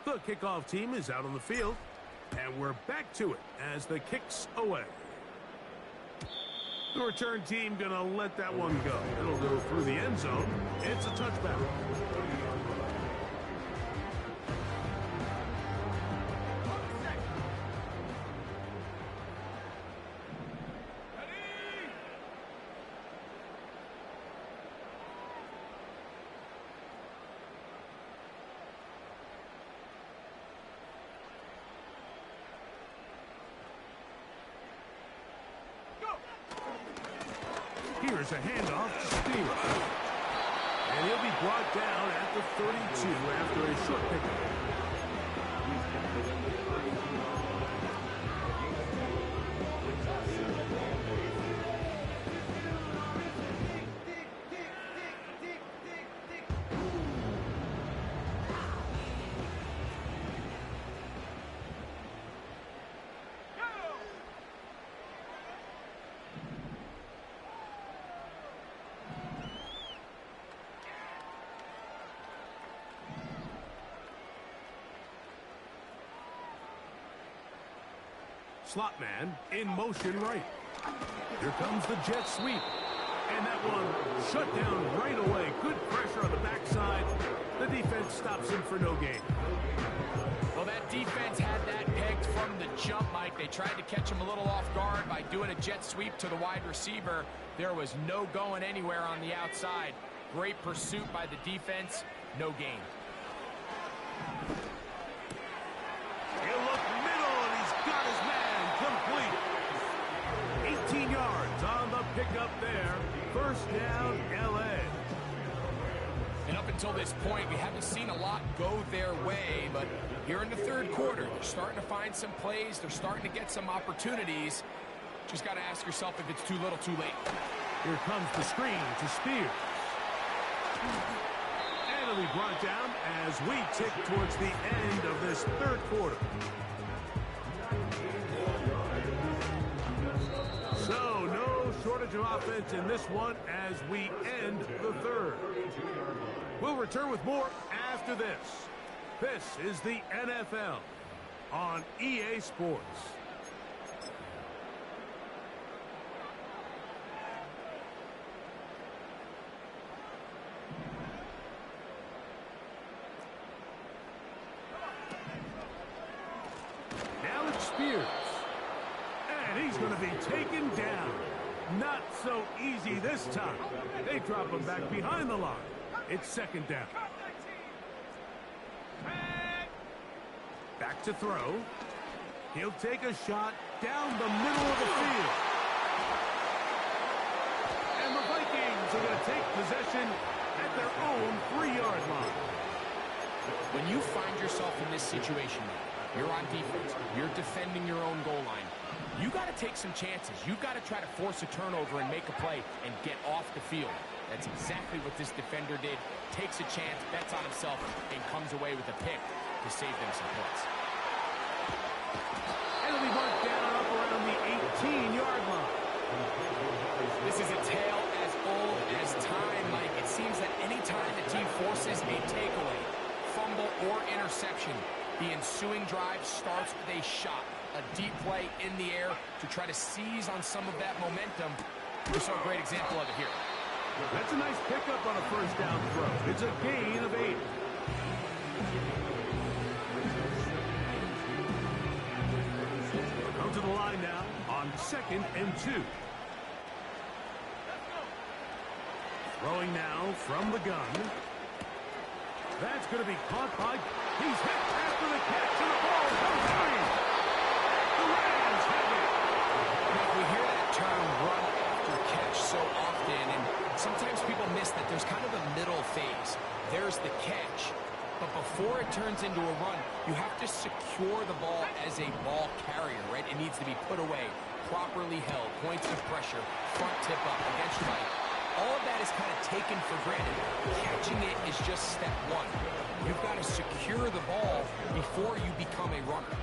S1: The kickoff team is out on the field, and we're back to it as the kick's away. The return team going to let that one go. It'll go through the end zone. It's a touchback. Here's a handoff to Spears. And he'll be brought down at the 32 after a short pickup. Slot man in motion right. Here comes the jet sweep. And that one shut down right away. Good pressure on the backside. The defense stops him for no gain.
S2: Well, that defense had that pegged from the jump, Mike. They tried to catch him a little off guard by doing a jet sweep to the wide receiver. There was no going anywhere on the outside. Great pursuit by the defense. No gain.
S1: He'll look middle, and he's got his man complete. 18 yards on the pickup there. First down, L.A.
S2: And up until this point, we haven't seen a lot go their way, but here in the third quarter, they're starting to find some plays. They're starting to get some opportunities. Just got to ask yourself if it's too little, too late.
S1: Here comes the screen to Spears. And it'll be brought down as we tick towards the end of this third quarter. So, no shortage of offense in this one as we end the third. We'll return with more after this. This is the NFL on EA Sports. Now it's Spears. And he's going to be taken down. Not so easy this time. They drop him back behind the line. It's second down. Back to throw. He'll take a shot down the middle of the field. And the Vikings are going to take possession at their own 3-yard line.
S2: When you find yourself in this situation, you're on defense, you're defending your own goal line. You got to take some chances. You've got to try to force a turnover and make a play and get off the field. That's exactly what this defender did. Takes a chance, bets on himself, and comes away with a pick to save them some points.
S1: It'll be marked down up around the 18-yard line.
S2: This is a tale as old as time, Mike. It seems that any time the team forces a takeaway, fumble, or interception, the ensuing drive starts with a shot, a deep play in the air to try to seize on some of that momentum. We saw a great example of it here.
S1: That's a nice pickup on a first down throw. It's a gain of 8. Come to the line now on 2nd and 2. Throwing now from the gun. That's going to be caught by... He's hit after the catch, and the ball goes free. The Rams have it.
S2: We hear that term run after catch so often, and sometimes people miss that there's kind of a middle phase. There's the catch, but before it turns into a run, you have to secure the ball as a ball carrier, right? It needs to be put away, properly held, points of pressure, front tip up against your body. All of that is kind of taken for granted. Catching it is just step one. You've got to secure the ball before you become a runner.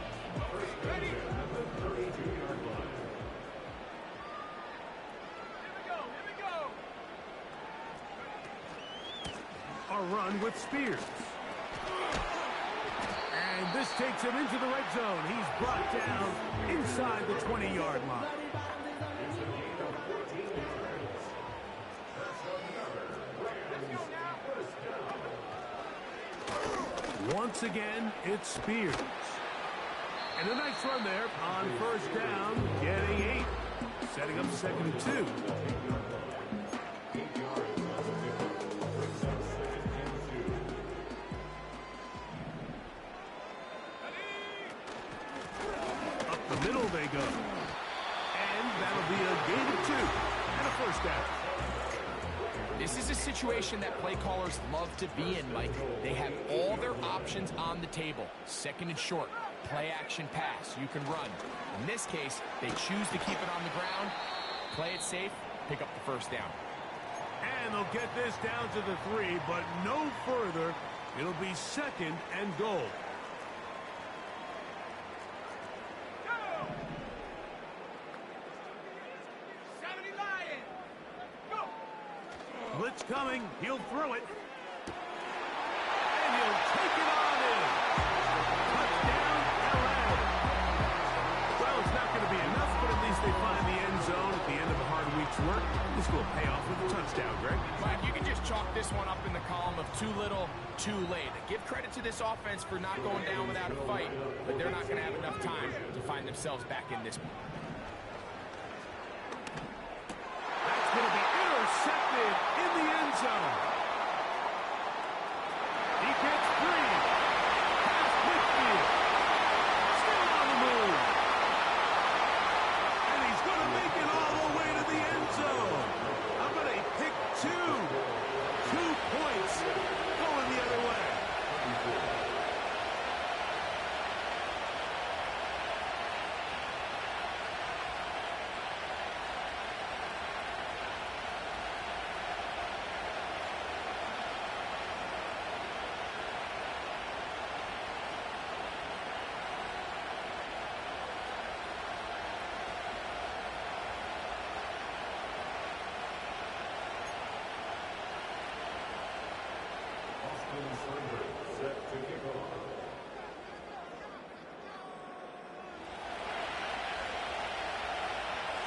S4: Ready? Here we go.
S1: A run with Spears. And this takes him into the red zone. He's brought down inside the 20-yard line. Once again, it's Spears. And a nice run there on first down, getting 8. Setting up 2nd and 2. Up the middle they go. And that'll be a gain of 2 and a first down.
S2: This is a situation that play callers love to be in, Mike. They have all their options on the table. 2nd and short, play action pass, you can run. In this case, they choose to keep it on the ground, play it safe, pick up the first down.
S1: And they'll get this down to the 3, but no further. It'll be 2nd and goal. Blitz coming. He'll throw it. And he'll take it on in. Touchdown, LA. Well, it's not going to be enough, but at least they find the end zone at the end of a hard week's work. This will pay off with a touchdown, Greg.
S2: Mike, you can just chalk this one up in the column of too little, too late. Give credit to this offense for not going down without a fight, but they're not going to have enough time to find themselves back in this one.
S1: That's going to be intercepted in the end zone. He gets free. Past midfield. Still on the move. And he's going to make it all the way to the end zone. How about a pick 2? 2 points going the other way.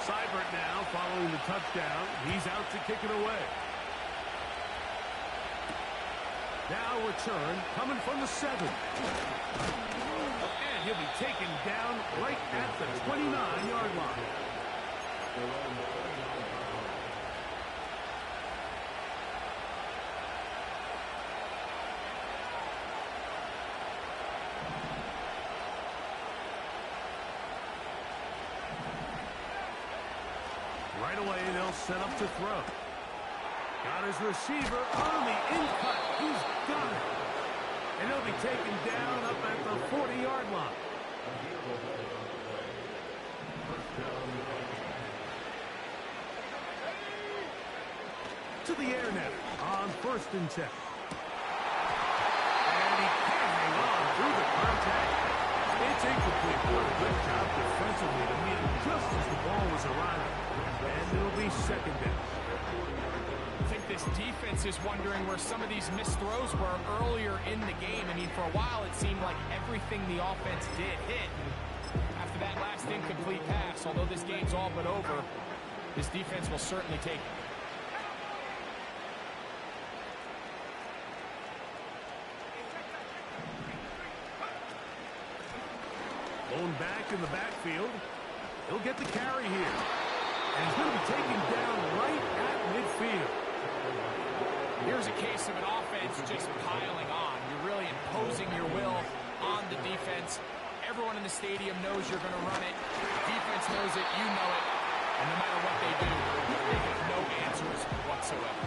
S1: Seibert now following the touchdown. He's out to kick it away. Now return coming from the 7. And he'll be taken down right at the 29-yard line. Right away, they'll set up to throw. Got his receiver on the in-cut. He's got it. And he'll be taken down up at the 40-yard line. to the air now on 1st and 10. And he can't hang on through the contact. It's incomplete. What a good job defensively to meet him just as the ball was arriving. And it'll be 2nd down.
S2: I think this defense is wondering where some of these missed throws were earlier in the game. I mean, for a while, it seemed like everything the offense did hit. After that last incomplete pass, although this game's all but over, this defense will certainly take it.
S1: Blown back in the backfield. He'll get the carry here. And he's going to be taken down right at midfield.
S2: Here's a case of an offense just piling on. You're really imposing your will on the defense. Everyone in the stadium knows you're going to run it. The defense knows it. You know it. And no matter what they do, they have no answers whatsoever.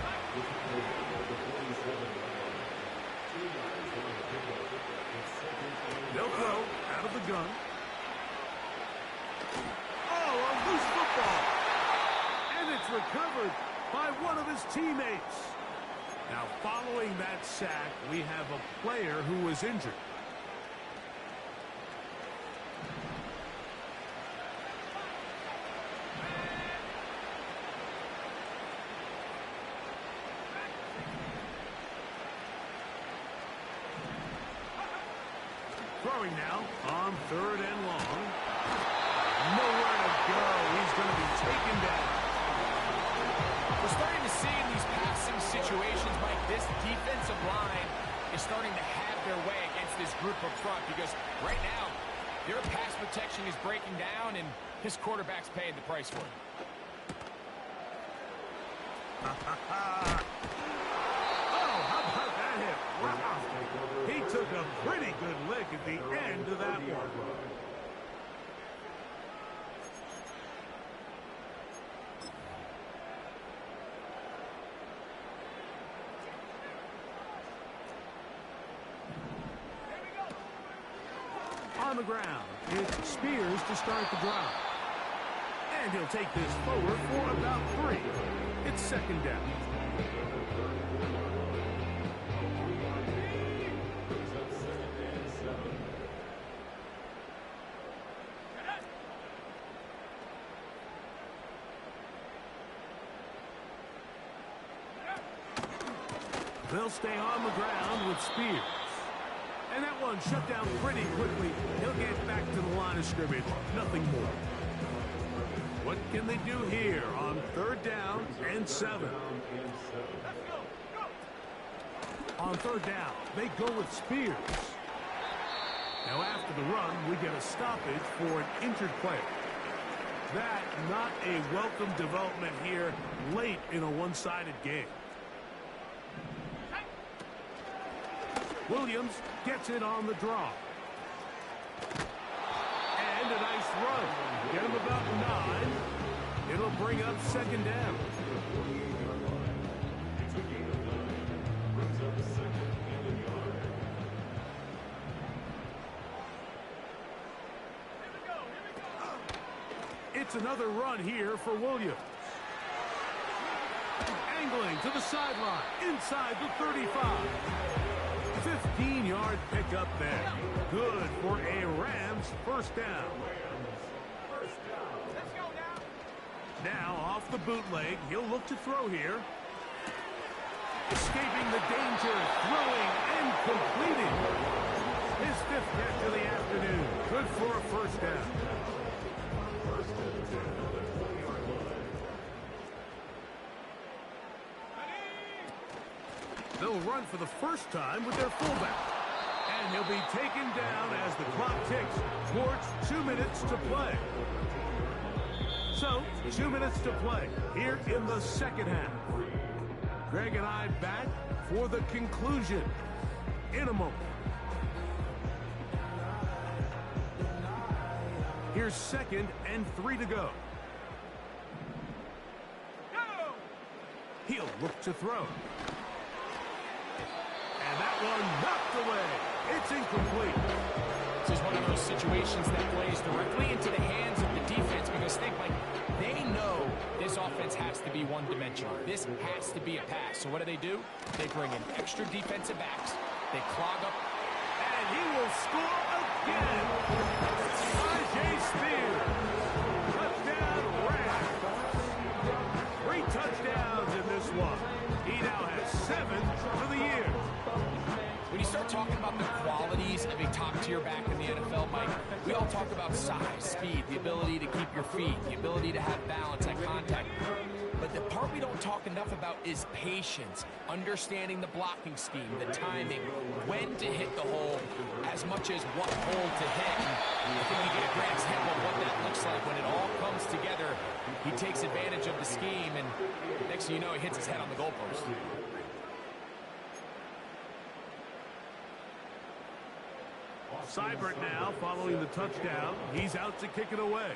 S1: They'll throw out of the gun. Oh, a loose football. And it's recovered by one of his teammates. Now, following that sack, we have a player who was injured. Throwing now on 3rd and long. Nowhere to go. He's going to be taken down.
S2: We're starting to see in these passing situations, Mike, this defensive line is starting to have their way against this group up front because right now their pass protection is breaking down and his quarterback's paying the price for it.
S1: Oh, how about that hit? Wow. He took a pretty good lick at the end of that one. On the ground, it's Spears to start the drive. And he'll take this forward for about 3. It's 2nd down. They'll stay on the ground with Spears. And that one shut down pretty quickly. He'll get back to the line of scrimmage. Nothing more. What can they do here on 3rd down and 7? On 3rd down, they go with Spears. Now after the run, we get a stoppage for an injured player. That not a welcome development here late in a one-sided game. Williams gets it on the draw. And a nice run. Get him about 9. It'll bring up 2nd down. It's another run here for Williams. Angling to the sideline, inside the 35. 15-yard pickup there. Good for a Rams 1st down. Now off the bootleg, he'll look to throw here. Escaping the danger, throwing and completing. His 5th catch of the afternoon. Good for a 1st down. They'll run for the first time with their fullback. And he'll be taken down as the clock ticks towards 2 minutes to play. So, 2 minutes to play here in the 2nd half. Greg and I back for the conclusion in a moment. Here's 2nd and 3 to go. He'll look to throw. And that one knocked away. It's incomplete.
S2: This is one of those situations that plays directly into the hands of the defense because think, Mike, they know this offense has to be one-dimensional. This has to be a pass. So what do? They bring in extra defensive backs. They clog up.
S1: And he will score again. J. Spears. Touchdown, Rams. 3 touchdowns in this one. He now has 7 for the year.
S2: When you start talking about the qualities of a top-tier back in the NFL, Mike, we all talk about size, speed, the ability to keep your feet, the ability to have balance and contact. But the part we don't talk enough about is patience, understanding the blocking scheme, the timing, when to hit the hole, as much as what hole to hit. And I think you get a great example of what that looks like when it all comes together. He takes advantage of the scheme, and next thing you know, he hits his head on the goalpost.
S1: Seibert now following the touchdown. He's out to kick it away.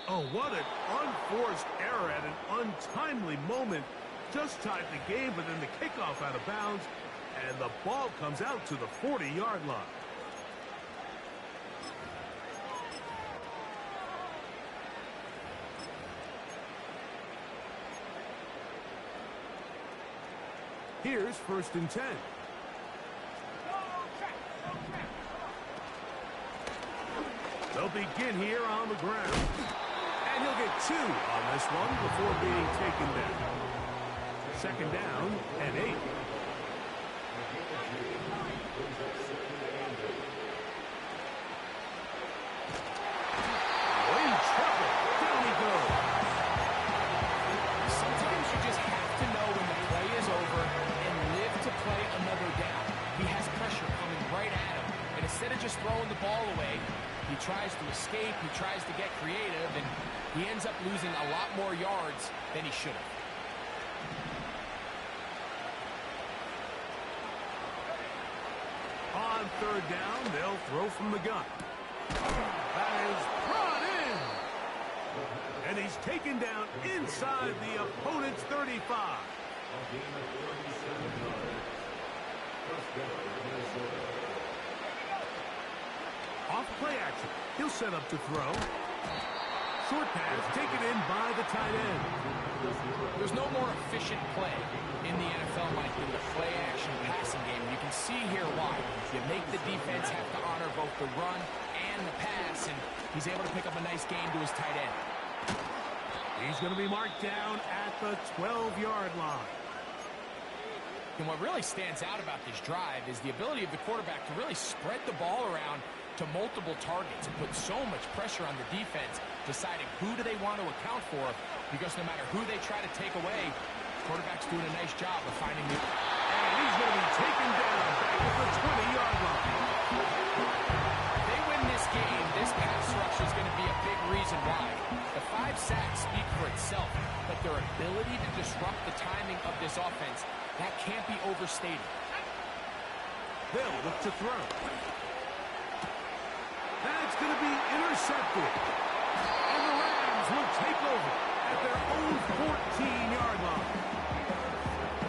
S1: Oh, what an unforced error at an untimely moment. Just tied the game, but then the kickoff out of bounds, and the ball comes out to the 40-yard line. Here's 1st and 10. They'll begin here on the ground. And he'll get 2 on this one before being taken down. 2nd down and 8. In trouble. Down he goes.
S2: Sometimes you just have to know when the play is over and live to play another down. He has pressure coming right at him. And instead of just throwing the ball away, he tries to escape, he tries to get creative, and he ends up losing a lot more yards than he should have.
S1: On 3rd down, they'll throw from the gun. That is brought in. And he's taken down inside the opponent's 35. Off play action. He'll set up to throw. Short pass taken in by the tight end.
S2: There's no more efficient play in the NFL, Mike, than the play action passing game. You can see here why. You make the defense have to honor both the run and the pass, and he's able to pick up a nice gain to his tight end.
S1: He's going to be marked down at the 12-yard line.
S2: And what really stands out about this drive is the ability of the quarterback to really spread the ball around to multiple targets and put so much pressure on the defense, deciding who do they want to account for, because no matter who they try to take away, the quarterback's doing a nice job of finding the...
S1: And he's going to be taken down back at the 20-yard line.
S2: If they win this game, this pass rush is going to be a big reason why. The 5 sacks speak for itself, but their ability to disrupt the timing of this offense, that can't be overstated.
S1: They'll look to throw. That's going to be intercepted. And the Rams will take over at their own 14-yard line.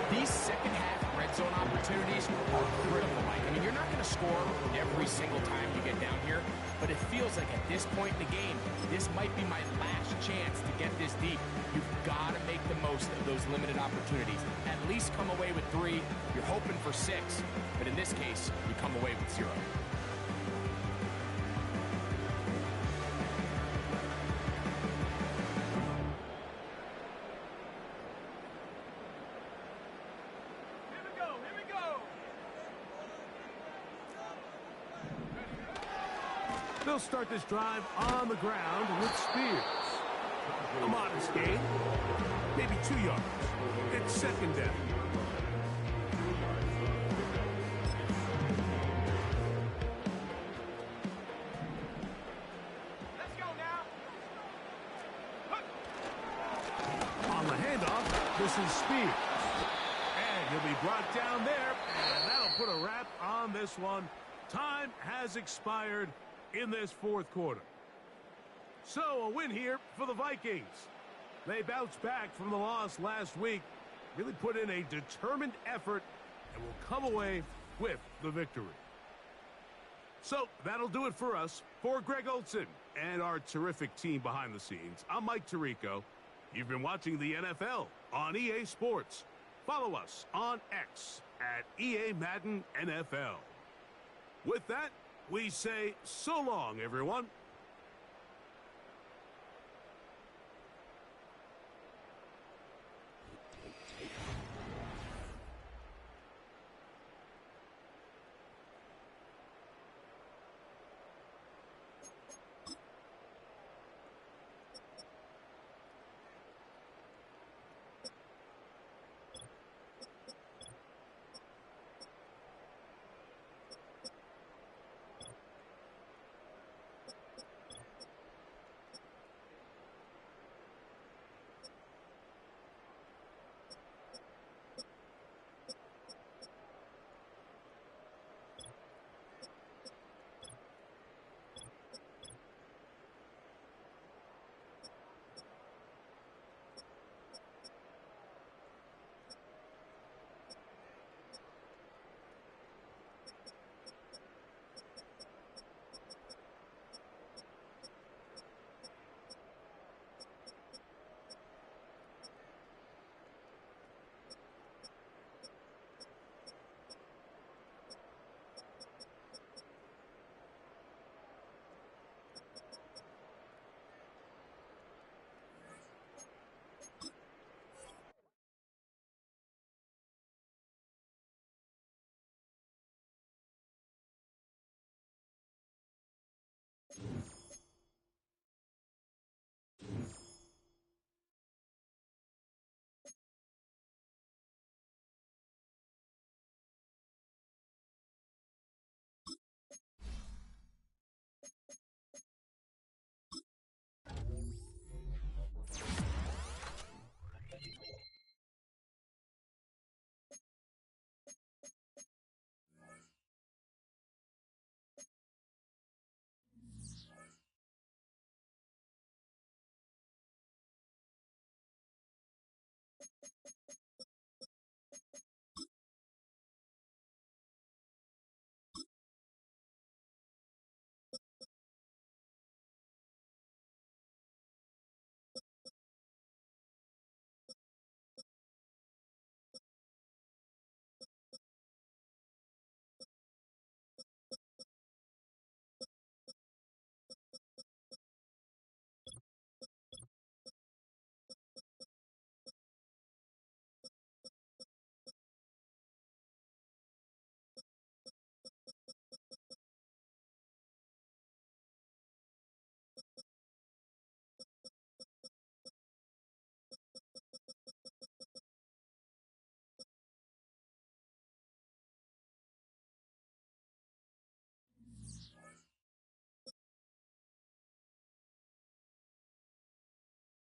S2: These second-half red zone opportunities are critical, Mike. I mean, you're not going to score every single time you get down here, but it feels like at this point in the game, this might be my last chance to get this deep. You've got to make the most of those limited opportunities. At least come away with 3. You're hoping for 6, but in this case, you come away with 0.
S1: They'll start this drive on the ground with Spears. A modest gain, maybe 2 yards. It's 2nd down.
S4: Let's go now.
S1: On the handoff, this is Spears. And he'll be brought down there, and that'll put a wrap on this one. Time has expired in this 4th quarter. So a win here for the Vikings. They bounced back from the loss last week, really put in a determined effort, and will come away with the victory. So that'll do it for us. For Greg Olson and our terrific team behind the scenes, I'm Mike Tirico. You've been watching the NFL on EA Sports. Follow us on X at EA Madden NFL. With that, we say so long, everyone.